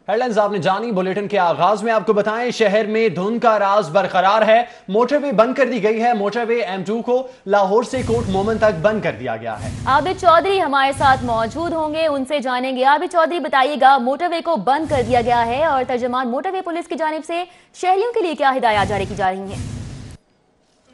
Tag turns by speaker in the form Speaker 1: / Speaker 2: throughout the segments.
Speaker 1: Headlines आपने जानी। Bulletin के आगाज में आपको बताएं, शहर में धुंध का राज बरकरार है। मोटरवे बंद कर दी गई है। मोटरवे M2 को लाहौर से कोट मोमन तक बंद कर दिया गया है।
Speaker 2: आबिद चौधरी हमारे साथ मौजूद होंगे, उनसे जानेंगे। आबिद चौधरी बताइएगा, मोटरवे को बंद कर दिया गया है और तर्जुमान मोटरवे पुलिस की जानिब से शहरियों के लिए क्या हिदायत जारी की जा रही हैं?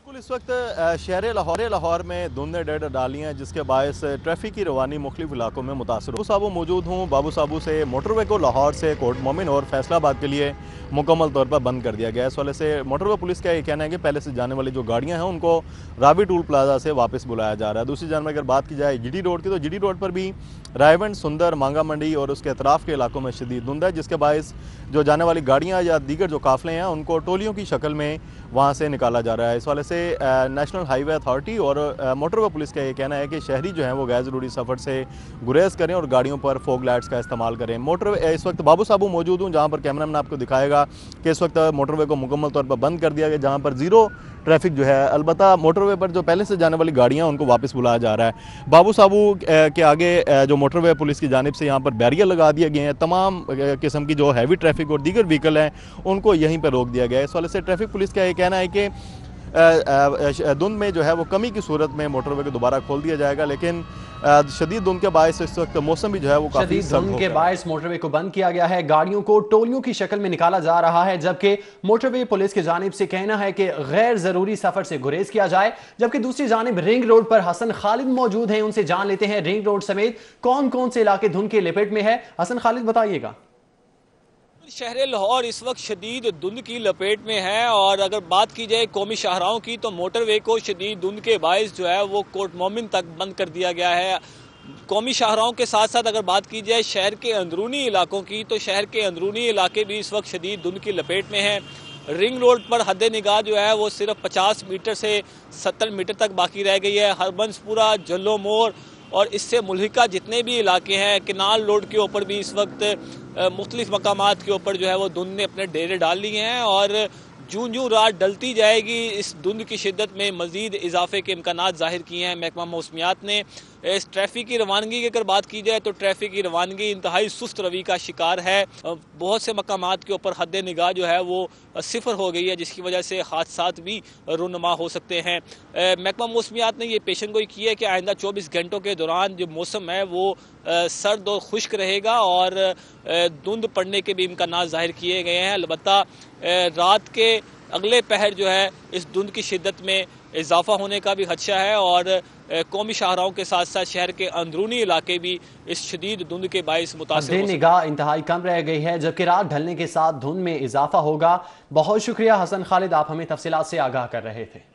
Speaker 3: इस वक्त शहर लाहौर में धुंध डेढ़ डाली हैं, जिसके बायस ट्रैफिक की रवानी मुख्तलिफ इलाकों में मुतासर। बाबू साबू मौजूद हूँ। बाबू साबू से मोटरवे को लाहौर से कोट मोमिन और फैसलाबाद के लिए मुकम्मल तौर पर बंद कर दिया गया है। इस वाले से मोटरवे पुलिस का ये कहना है कि पहले से जाने वाली जो गाड़ियाँ हैं उनको रावी टूल प्लाजा से वापस बुलाया जा रहा है। दूसरी जानब अगर बात की जाए GD रोड की, तो GD रोड पर भी रायवंड, सुंदर, मांगा मंडी और उसके अतराफ़ के इलाकों में शदीद धुंध है, जिसके बायस जो जाने वाली गाड़ियाँ या दीगर जो काफ़िले हैं उनको टोलियों की शक्ल में वहाँ से निकाला जा रहा है। इस वाले से नेशनल हाईवे अथॉरिटी और मोटरवे पुलिस का ये कहना है कि शहरी जो हैं वो गैर ज़रूरी सफ़र से गुरेज करें और गाड़ियों पर फॉग लाइट्स का इस्तेमाल करें। मोटरवे इस वक्त बाबू साबू मौजूद हूँ, जहाँ पर कैमरामैन आपको दिखाएगा कि इस वक्त मोटरवे को मुकम्मल तौर पर बंद कर दिया गया, जहाँ पर ज़ीरो ट्रैफिक जो है। अलबत्ता मोटरवे पर जो पहले से जाने वाली गाड़ियाँ उनको वापस बुलाया जा रहा है। बाबू साबू के आगे जो मोटरवे पुलिस की जानिब से यहाँ पर बैरियर लगा दिए गए हैं। तमाम किस्म की जो हैवी ट्रैफिक और दीगर व्हीकल हैं उनको यहीं पर रोक दिया गया है। इस वाले से ट्रैफिक पुलिस का ये कहना है कि धुंध में जो है वो कमी की सूरत में मोटरवे को दोबारा खोल दिया जाएगा, लेकिन शदीद धुंध के बायस इस वक्त मौसम भी जो है वो काफी
Speaker 1: धुंध के बायस मोटरवे को बंद किया गया है। गाड़ियों को टोलियों की शक्ल में निकाला जा रहा है, जबकि मोटरवे पुलिस की जानिब से कहना है कि गैर जरूरी सफर से गुरेज किया जाए। जबकि दूसरी जानिब रिंग रोड पर हसन खालिद मौजूद हैं, उनसे जान लेते हैं रिंग रोड समेत कौन कौन से इलाके धुंध के लपेट में है। हसन खालिद बताइएगा।
Speaker 4: शहर लाहौर इस वक्त शदीद धुंध की लपेट में है और अगर बात की जाए कौमी शाहराहों की, तो मोटरवे को शदीद धुंध के बायस जो है वो कोट मोमिन तक बंद कर दिया गया है। कौमी शाहराहों के साथ साथ अगर बात की जाए शहर के अंदरूनी इलाकों की, तो शहर के अंदरूनी इलाके भी इस वक्त शदीद धुंध की लपेट में हैं। रिंग रोड पर हद निगाह जो है वो सिर्फ 50 मीटर से 70 मीटर तक बाकी रह गई है। हरबंसपुरा, जल्लो मोड़ और इससे मुल्हिका जितने भी इलाके हैं, किनाल रोड के ऊपर भी इस वक्त मुख्तलिफ मकामात के ऊपर जो है वो धुंध ने अपने डेरे डाल लिए हैं और जूं जूं रात डलती जाएगी इस धुंध की शिद्दत में मज़ीद इजाफे के इम्कानात ज़ाहिर किए हैं महकमा मौसमियात ने। इस ट्रैफिक की रवानगी की अगर बात की जाए तो ट्रैफिक की रवानगी इंतहाई सुस्त रवि का शिकार है। बहुत से मकामात के ऊपर हद निगाह जो है वो सिफर हो गई है, जिसकी वजह से हादसात भी रुनमा हो सकते हैं। महकमा मौसमियात ने ये पेशन गोई की है कि आइंदा 24 घंटों के दौरान जो मौसम है वो सर्द और खुश्क रहेगा और धुंध पड़ने के भी इम्कानात ज़ाहिर किए गए हैं। अलबत्ता रात के अगले पहर जो है इस धुंध की शिद्दत में इजाफा होने का भी खदशा है और कौमी शाहराहों के साथ साथ शहर के अंदरूनी इलाके भी इस शदीद धुंध के बायस मुतासिर हो
Speaker 1: निगाह इंतहाई कम रह गई है, जबकि रात ढलने के साथ धुंध में इजाफा होगा। बहुत शुक्रिया हसन खालिद, आप हमें तफसीलात से आगाह कर रहे थे।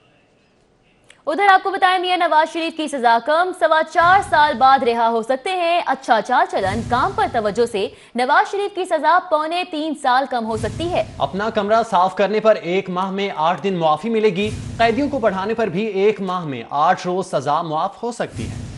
Speaker 2: उधर आपको बताएं, मियां नवाज शरीफ की सजा कम, 4.25 साल बाद रिहा हो सकते हैं। अच्छा चाल चलन, काम पर तवज्जो से नवाज शरीफ की सजा 2.25 साल कम हो सकती है।
Speaker 1: अपना कमरा साफ करने पर 1 माह में 8 दिन मुआफी मिलेगी। कैदियों को पढ़ाने पर भी 1 माह में 8 रोज सजा मुआफ हो सकती है।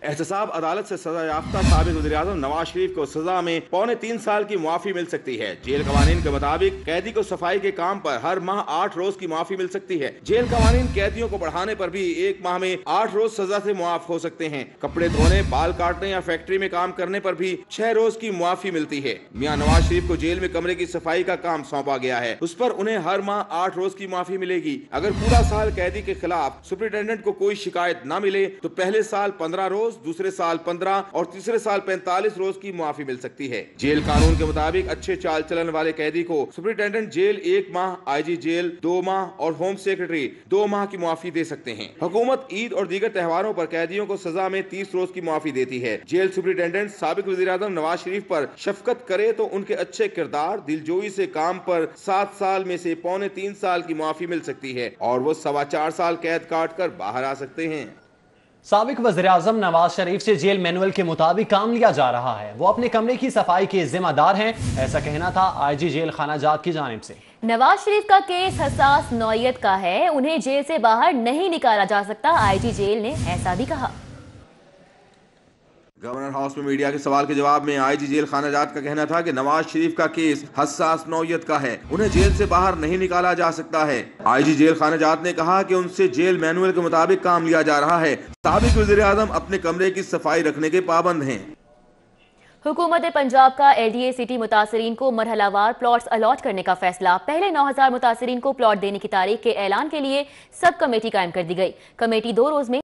Speaker 5: एहतसाब अदालत से सजा याफ्ता साबिक वज़ीर-ए-आज़म नवाज शरीफ को सजा में 2.25 साल की मुआफी मिल सकती है। जेल कवानीन के मुताबिक कैदी को सफाई के काम पर हर माह 8 रोज की मुआफी मिल सकती है। जेल कवानीन कैदियों को बढ़ाने पर भी 1 माह में 8 रोज सजा से मुआफ हो सकते हैं। कपड़े धोने, बाल काटने या फैक्ट्री में काम करने पर भी 6 रोज की मुआफी मिलती है। मियां नवाज शरीफ को जेल में कमरे की सफाई का काम सौंपा गया है, उस पर उन्हें हर माह 8 रोज की मुआफी मिलेगी। अगर पूरा साल कैदी के खिलाफ सुपरिटेंडेंट को कोई शिकायत न मिले तो पहले साल 15 रोज, दूसरे साल 15 और तीसरे साल 45 रोज की मुआफी मिल सकती है। जेल कानून के मुताबिक अच्छे चाल चलन वाले कैदी को सुपरिटेंडेंट जेल 1 माह, IG जेल 2 माह और होम सेक्रेटरी 2 माह की मुआफी दे सकते हैं। हुकूमत ईद और दीगर त्योहारों पर कैदियों को सजा में 30 रोज की मुआफी देती है। जेल सुपरिटेंडेंट साबिक वज़ीर-ए-आज़म नवाज शरीफ पर शफकत करे तो उनके अच्छे किरदार, दिलजोई से काम पर 7 साल में से 2.25 साल की मुआफी मिल सकती है और वो 4.25 साल कैद काट कर बाहर आ सकते हैं।
Speaker 1: साबिक वज़ीर-ए-आज़म नवाज शरीफ से जेल मैनुअल के मुताबिक काम लिया जा रहा है। वो अपने कमरे की सफाई के जिम्मेदार हैं, ऐसा कहना था IG जेल खानाजात की जानिब से।
Speaker 2: नवाज शरीफ का केस हसास नौयत का है, उन्हें जेल से बाहर नहीं निकाला जा सकता, IG जेल ने ऐसा भी कहा।
Speaker 5: गवर्नर हाउस में मीडिया के सवाल के जवाब में IG जेल खानाजात का कहना था कि नवाज शरीफ का केस हसास नौयत का है, उन्हें जेल से बाहर नहीं निकाला जा सकता है। IG जेल खानाजात ने कहा कि उनसे जेल मैनुअल के मुताबिक काम लिया जा रहा है। साबिक वज़ीर-ए-आज़म अपने कमरे की सफाई रखने के पाबंद हैं।
Speaker 2: हुकूमत पंजाब का LDA सिटी मुतासरीन को मरहलावार प्लॉट्स अलॉट करने का फैसला। पहले 9000 मुतासरीन को प्लॉट देने की तारीख के ऐलान के लिए सब कमेटी कायम कर दी गई। कमेटी 2 रोज में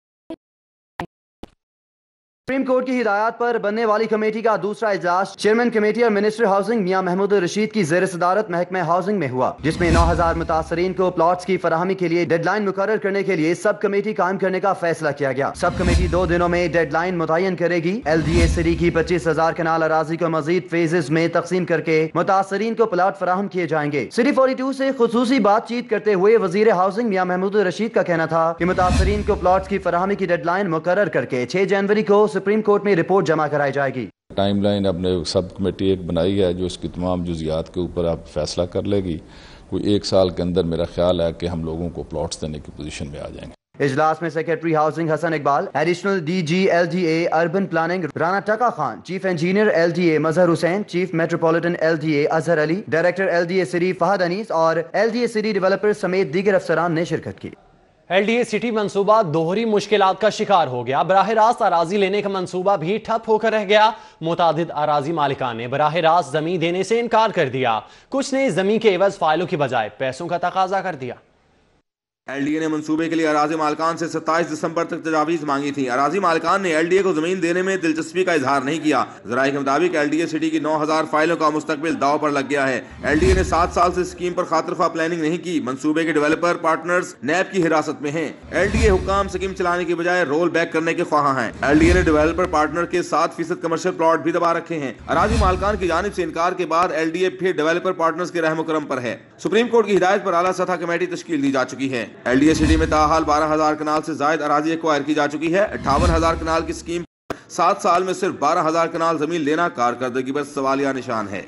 Speaker 6: सुप्रीम कोर्ट की हिदायत पर बनने वाली कमेटी का दूसरा इजलास चेयरमैन कमेटी और मिनिस्टर हाउसिंग मियां महमूद रशीद की ज़ेर सदारत महकमा हाउसिंग में हुआ, जिसमें 9000 मुतासरीन को प्लॉट्स की फराहमी के लिए डेडलाइन मुकर्रर करने के लिए सब कमेटी कायम करने का फैसला किया गया। सब कमेटी 2 दिनों में डेडलाइन मुतय्यन करेगी। LDA सिटी की 25,000 कनाल अराजी को मजीद फेजेस में तकसीम करके मुतासरीन को प्लॉट फराहम किए जाएंगे। सिटी 42 से खुसूसी बातचीत करते हुए वजीर हाउसिंग मियां महमूद रशीद का कहना था कि मुतासरीन को प्लॉट्स की फराहमी की डेडलाइन मुकर्रर करके 6 जनवरी को सुप्रीम कोर्ट में रिपोर्ट जमा कराई जाएगी।
Speaker 7: टाइम लाइन अपने सब कमेटी एक बनाई है जो इसकी तमाम जुजियात के ऊपर आप फैसला कर लेगी। कोई 1 साल के अंदर मेरा ख्याल है कि हम लोगों को प्लॉट्स देने की पोजीशन में आ जाएंगे।
Speaker 6: इजलास में secretary housing Hasan Iqbal, additional DG LDA urban planning Rana Taka Khan, chief engineer LDA Mazhar Hussain, chief metropolitan LDA Azhar Ali, director LDA city Fahad Anees और LDA सिटी डेवलपर समेत दीगर अफसरान ने शिरकत की।
Speaker 1: LDA सिटी मंसूबा दोहरी मुश्किलात का शिकार हो गया। बराह रास्त अराजी लेने का मंसूबा भी ठप होकर रह गया। मुतादिद अराजी मालिकान ने बराह रास्त जमीन देने से इनकार कर दिया। कुछ ने जमीन के एवज फाइलों की बजाय पैसों का तकाजा कर दिया।
Speaker 5: LDA ने मंसूबे के लिए अराजी मालिकान से 27 दिसंबर तक तजावीज़ मांगी थी। अराजी मालिकान ने LDA को जमीन देने में दिलचस्पी का इजहार नहीं किया। ज़राए के मुताबिक LDA सिटी की 9000 फाइलों का मुस्तकबिल दाव पर लग गया है। LDA ने 7 साल से स्कीम पर खातिरखा प्लानिंग नहीं की। मंसूबे के डेवलपर पार्टनर्स नैब की हिरासत में हैं। LDA हुक्काम स्कीम चलाने की बजाय रोल बैक करने के ख्वाह हैं। LDA ने डेवलपर पार्टनर के 7% कमर्शियल प्लॉट भी दबा रखे हैं। अराजी मालिकान की जानिब से इनकार के बाद LDA फिर डेवलपर पार्टनर्स के रहम करम पर है। सुप्रीम कोर्ट की हिदायत पर आला सतह कमेटी तश्कील दी जा चुकी है। LDA सिटी में ताहाल 12,000 कनाल से जायद अराजी एक्वायर की जा चुकी है। 58,000 कनाल की स्कीम 7 साल में सिर्फ 12,000 कनाल जमीन लेना कारकर्दगी पर सवालिया निशान है।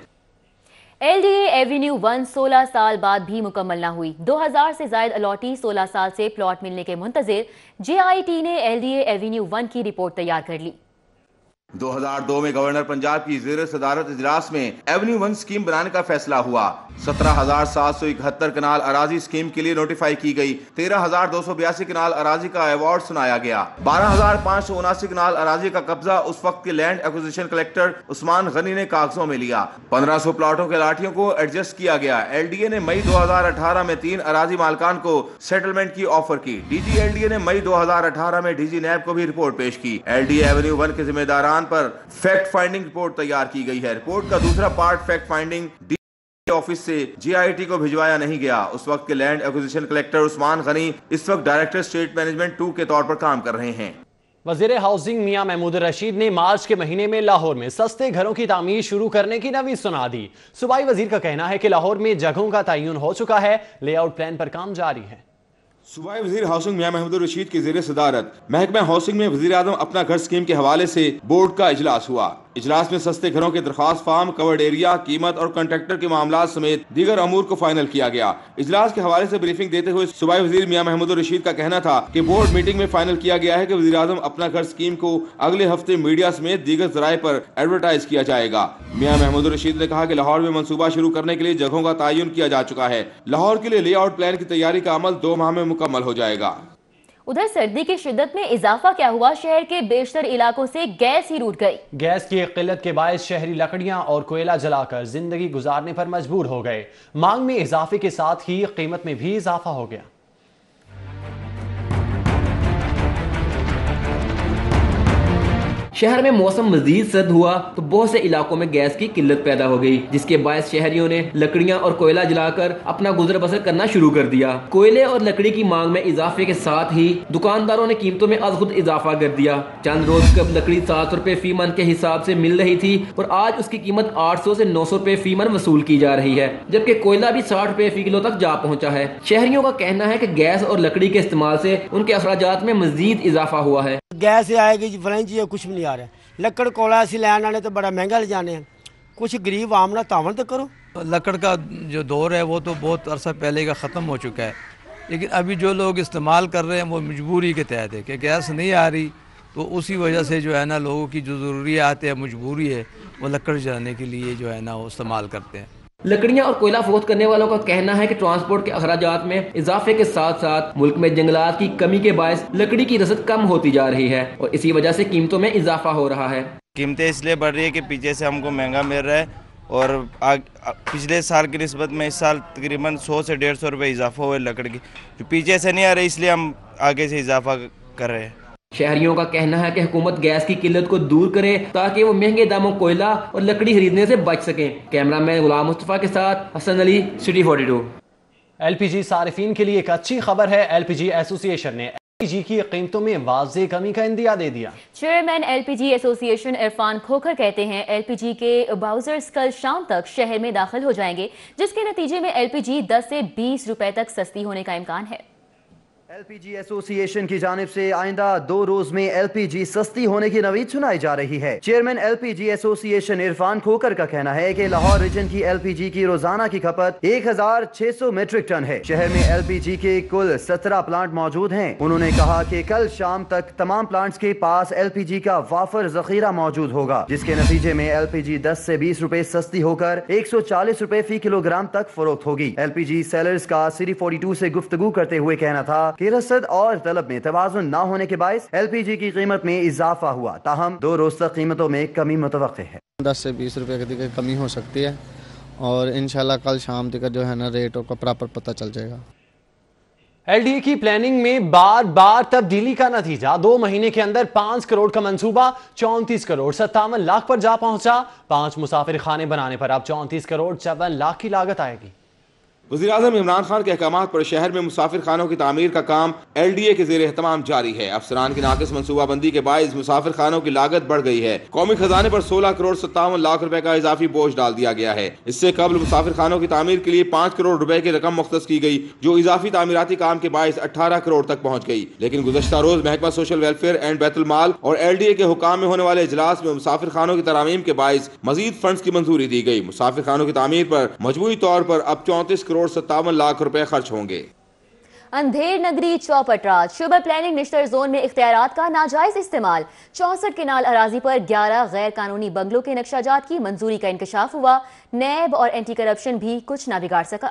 Speaker 2: LDA एवेन्यू 1 16 साल बाद भी मुकम्मल न हुई। 2000 से जायद अलॉटी 16 साल से प्लॉट मिलने के मुंतजिर JIT ने LDA एवेन्यू 1 की रिपोर्ट तैयार कर ली।
Speaker 5: 2002 में गवर्नर पंजाब की ज़ेर सदारत इजलास में एवेन्यू 1 स्कीम बनाने का फैसला हुआ। 17,771 कनाल अराजी स्कीम के लिए नोटिफाई की गई। 13,282 कनाल अराजी का अवार्ड सुनाया गया। 12,579 कनाल अराजी का कब्जा उस वक्त के land acquisition collector Usman Ghani ने कागजों में लिया। 1500 प्लॉटों के लाठियों को एडजस्ट किया गया। LDA ने मई 2018 में 3 अराजी मालकान को सेटलमेंट की ऑफर की। DG LDA ने मई 2018 में DG नैब को भी रिपोर्ट पेश की। LDA एवेन्यू 1 के जिम्मेदारान पर फैक्ट फाइंडिंग रिपोर्ट तैयार की गई है। रिपोर्ट का दूसरा पार्ट फैक्ट फाइंडिंग ऑफिस से JIT को भिजवाया नहीं गया। उस वक्त के land acquisition collector Usman Ghani इस वक्त डायरेक्टर स्टेट मैनेजमेंट 2 के तौर पर काम कर रहे हैं।
Speaker 1: वजीर हाउसिंग मियां महमूद रशीद ने मार्च के महीने में लाहौर में सस्ते घरों की तामीर शुरू करने की नवीद सुना दी। सूबाई वजीर का कहना है कि लाहौर में जगहों का तयन हो चुका है, लेआउट प्लान पर काम जारी है।
Speaker 5: सूबाई वजीर हाउसिंग मियां महमूद रशीद की ज़ेर सदारत महकमा हाउसिंग में वजीर आज़म अपना घर स्कीम के हवाले से बोर्ड का इजलास हुआ। इजलास में सस्ते घरों के दरख्वास्त फार्म, कवर्ड एरिया, कीमत और कॉन्ट्रैक्टर के मामला समेत दीगर अमूर को फाइनल किया गया। इजलास के हवाले से ब्रीफिंग देते हुए सूबाई वजीर मियां महमूद रशीद का कहना था कि बोर्ड मीटिंग में फाइनल किया गया है कि वजीर आज़म अपना घर स्कीम को अगले हफ्ते मीडिया समेत दीगर जराए पर एडवर्टाइज किया जाएगा। मियां महमूद रशीद ने कहा कि लाहौर में मंसूबा शुरू करने के लिए जगहों का तयन किया जा चुका है। लाहौर के लिए लेआउट प्लान की तैयारी का अमल 2 माह में मुकम्मल हो जाएगा।
Speaker 2: उधर सर्दी की शिद्दत में इजाफा क्या हुआ, शहर के बेशतर इलाकों से गैस ही रूठ गई।
Speaker 1: गैस की किल्लत के बायस शहरी लकड़ियां और कोयला जलाकर जिंदगी गुजारने पर मजबूर हो गए। मांग में इजाफे के साथ ही कीमत में भी इजाफा हो गया।
Speaker 8: शहर में मौसम मजीद सर्द हुआ तो बहुत से इलाकों में गैस की किल्लत पैदा हो गई, जिसके बायस शहरियों ने लकड़ियां और कोयला जलाकर अपना गुजर बसर करना शुरू कर दिया। कोयले और लकड़ी की मांग में इजाफे के साथ ही दुकानदारों ने कीमतों में आज खुद इजाफा कर दिया। चंद रोज कब लकड़ी 700 रुपए फी मन के हिसाब से मिल रही थी और आज उसकी कीमत 800 से 900 रुपए फी मन वसूल की जा रही है, जबकि कोयला भी 60 रुपए फी किलो तक जा पहुंचा है। शहरियों का कहना है कि गैस और लकड़ी के इस्तेमाल से उनके अखराजात में मजीद इजाफा हुआ है।
Speaker 9: गैस आएगी जी फ्रेंच जी कुछ भी नहीं आ रहा, लकड़ कोला असी लैन वाले तो बड़ा महंगा ले जाने हैं, कुछ गरीब आम ना तावन तो करो।
Speaker 10: लकड़ का जो दौर है वो तो बहुत अरसा पहले का ख़त्म हो चुका है, लेकिन अभी जो लोग इस्तेमाल कर रहे हैं वो मजबूरी के तहत है कि गैस नहीं आ रही, तो उसी वजह से जो है ना लोगों की जो ज़रूरियात है, मजबूरी है, वो लकड़ जलाने के लिए जो है ना वो इस्तेमाल करते हैं।
Speaker 8: لکڑیاں اور کوئلہ فروخت کرنے والوں کا کہنا ہے کہ ٹرانسپورٹ کے اخراجات میں اضافے کے ساتھ ساتھ ملک میں جنگلات کی کمی کے باعث لکڑی کی رسد کم ہوتی جا رہی ہے اور اسی وجہ سے قیمتوں میں اضافہ ہو رہا ہے.
Speaker 11: قیمتیں اس لیے بڑھ رہی ہے کہ پیچھے سے ہم کو مہنگا مل رہا ہے اور پچھلے سال کی نسبت میں اس سال تقریباً 100 سے 150 روپے اضافہ ہوا ہے لکڑی کی, جو پیچھے سے نہیں آ رہی, اس لیے ہم آگے سے اضافہ کر رہے ہیں.
Speaker 8: شہریوں کا کہنا ہے کہ حکومت گیس کی قلت کو دور کرے تاکہ وہ مہنگے داموں کوئلہ اور لکڑی خریدنے سے بچ سکیں. کیمرہ مین غلام مصطفیٰ کے ساتھ Hasan Ali, city 42.
Speaker 1: L P جی صارفین کے لیے ایک اچھی خبر ہے. ایل پی جی ایسوسی ایشن نے ایل پی جی کی قیمتوں میں واضح کمی کا اندیا دے دیا.
Speaker 2: چیئرمین ایل پی جی ایسوسی ایشن عرفان کھوکھر کہتے ہیں ایل پی جی کے باؤزرز کل شام تک شہر میں داخل ہو جائیں گے, جس کے نتیجے میں ایل پی جی 10 سے 20 روپے تک سستی ہونے کا امکان ہے.
Speaker 6: ایل پی جی ایسوسی ایشن کی جانب سے آئندہ 2 روز میں ایل پی جی سستی ہونے کی نوید سنائی جا رہی ہے. چیئرمین ایل پی جی ایسوسی ایشن عرفان کھوکھر کا کہنا ہے کہ لاہور ریجن کی ایل پی جی کی روزانہ کی کھپت 1600 میٹرک ٹن ہے. شہر میں ایل پی جی کے کل 17 پلانٹ موجود ہیں. انہوں نے کہا کہ کل شام تک تمام پلانٹس کے پاس ایل پی جی کا وافر ذخیرہ موجود ہوگا, جس کے نتیجے میں ایل پی جی 10 سے 20 روپے سستی ہو کر 140 روپے فی کلو گرام تک فروخت ہوگی. ایل پی جی سیلرز کا سٹی 42 سے گفتگو کرتے ہوئے کہنا تھا کہ رسد اور طلب میں توازن نہ ہونے کے باعث ایل پی جی کی قیمت میں اضافہ ہوا, تاہم 2 روز تک قیمتوں میں کمی متوقع ہے.
Speaker 12: 10 سے 20 روپے کی کمی ہو سکتی ہے اور انشاءاللہ کل شام تک جو ہے نا ریٹوں کا پراپر پتہ چل جائے گا.
Speaker 1: ایل ڈی اے کی پلاننگ میں بار بار تبدیلی کا نتیجہ 2 مہینے کے اندر 5 کروڑ کا منصوبہ 34 کروڑ 57 لاکھ پر جا پہنچا. 5 مسافر خانے بنانے پر اب 34 کروڑ 54 لاکھ کی لاگت آئے گی.
Speaker 5: وزیراعظم عمران خان کے احکامات پر شہر میں مسافر خانوں کی تعمیر کا کام ایل ڈی اے کے زیر اہتمام جاری ہے. افسران کی ناقص منصوبہ بندی کے باعث مسافر خانوں کی لاگت بڑھ گئی ہے. قومی خزانے پر 16 کروڑ 57 لاکھ روپے کا اضافی بوجھ ڈال دیا گیا ہے. اس سے قبل مسافر خانوں کی تعمیر کے لیے 5 کروڑ روپے کی رقم مختص کی گئی, جو اضافی تعمیراتی کام کے باعث 18 کروڑ تک پہنچ گئی. لیکن گزشتہ روز محکمہ سوشل ویلفیئر اینڈ بیت المال اور ایل ڈی اے کے حکام میں ہونے والے اجلاس میں مسافر خانوں کی ترامیم کے باعث مزید فنڈز کی منظوری دی گئی. مسافر خانوں کی تعمیر پر مجموعی طور پر اب 34 کروڑ 57 لاکھ روپے خرچ ہوں گے.
Speaker 2: اندھیر نگری چوپٹرات شعبہ پلاننگ نشتر زون میں اختیارات کا ناجائز استعمال. 64 کنال اراضی پر 11 غیر قانونی بنگلوں کے نقشہ جات کی منظوری کا انکشاف ہوا. نیب اور اینٹی کرپشن بھی کچھ نہ بگاڑ سکا.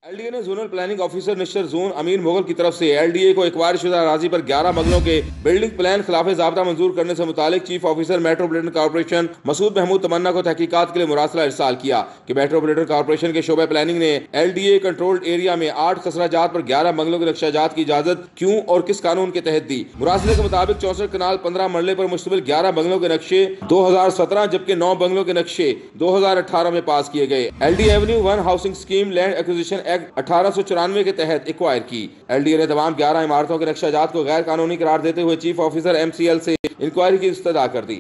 Speaker 5: ایل ڈی اے نے زونل پلاننگ آفیسر نشتر زون امیر مغل کی طرف سے ایل ڈی اے کو ایکوائر شدہ اراضی پر 11 بنگلوں کے بلڈنگ پلان خلاف ضابطہ منظور کرنے سے متعلق چیف آفیسر میٹروپولیٹن کارپوریشن مسعود محمود تمنا کو تحقیقات کے لیے مراسلہ ارسال کیا کہ میٹروپولیٹن کارپوریشن کے شعبہ پلاننگ نے L D a controlled area میں 8 خسرہ جات پر 11 بنگلوں کے نقشہ جات کی اجازت کیوں اور کس قانون کے تحت دی. مراسلے کے مطابق 64 کنال 15 مرلے پر مشتمل 11 بنگلوں کے نقشے 2017 جبکہ 9 بنگلوں کے نقشے 2018 میں پاس کیے گئے. L D avenue 1 housing scheme land acquisition act 1894 کے تحت ایکوائر کی. ایل ڈی اے نے تمام 11 عمارتوں کے نقشہ جات کو غیر قانونی قرار دیتے ہوئے chief officer M C L سے انکوائری کی استدعا کر دی.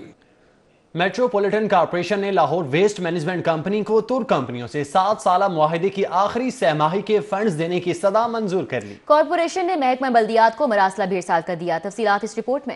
Speaker 1: میٹروپولیٹن کارپوریشن نے لاہور ویسٹ مینجمنٹ کمپنی کو ترک کمپنیوں سے 7 سالہ معاہدے کی آخری سہ ماہی کے فنڈز دینے کی استدعا منظور کر لی.
Speaker 2: کارپوریشن نے محکمہ بلدیات کو مراسلہ بھی ارسال کر دیا. تفصیلات اس رپورٹ میں.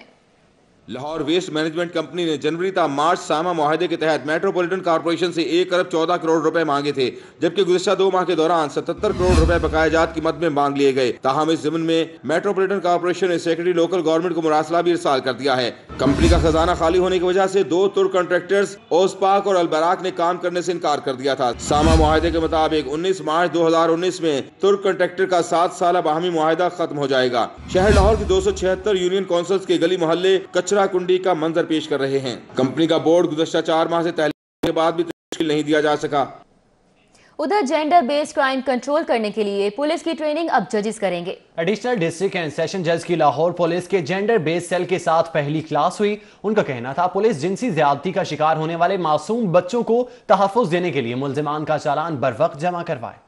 Speaker 5: لاہور ویسٹ مینجمنٹ کمپنی نے جنوری تا مارچ سامہ معاہدے کے تحت میٹروپولیٹن کارپوریشن سے 1 ارب 14 کروڑ روپے مانگے تھے, جبکہ گزشتہ 2 ماہ کے دوران 77 کروڑ روپے بقایا جات کی مد میں مانگ لیے گئے. تاہم اس ضمن میں میٹروپولیٹن کارپوریشن نے سیکرٹری لوکل گورنمنٹ کو مراسلہ بھی ارسال کر دیا ہے. کمپنی کا خزانہ خالی ہونے کی وجہ سے 2 ترک کنٹریکٹرز اوسپاک اور البراک نے کام کرنے سے انکار کر دیا تھا. سامہ معاہدے کے مطابق 19 مارچ 2019 میں ترک کنٹریکٹر کا 7 سالہ باہمی معاہدہ ختم ہو جائے گا. شہر لاہور کی 276 یونین کونسلز کے گلی محلے کچرا کنڈی کا منظر پیش کر رہے ہیں. کمپنی کا بورڈ گزشتہ 4 ماہ سے تحلیل کے بعد بھی تشکیل نہیں دیا جا سکا.
Speaker 2: ادھر جینڈر بیس کرائم کنٹرول کرنے کے لیے پولیس کی ٹریننگ اب ججز کریں گے.
Speaker 1: ایڈیشنل ڈسٹرکٹ اینڈ سیشن جج کی لاہور پولیس کے جینڈر بیس سیل کے ساتھ پہلی کلاس ہوئی. ان کا کہنا تھا پولیس جنسی زیادتی کا شکار ہونے والے معصوم بچوں کو تحفظ دینے کے لیے ملزمان کا چالان بر وقت جمع کروائے.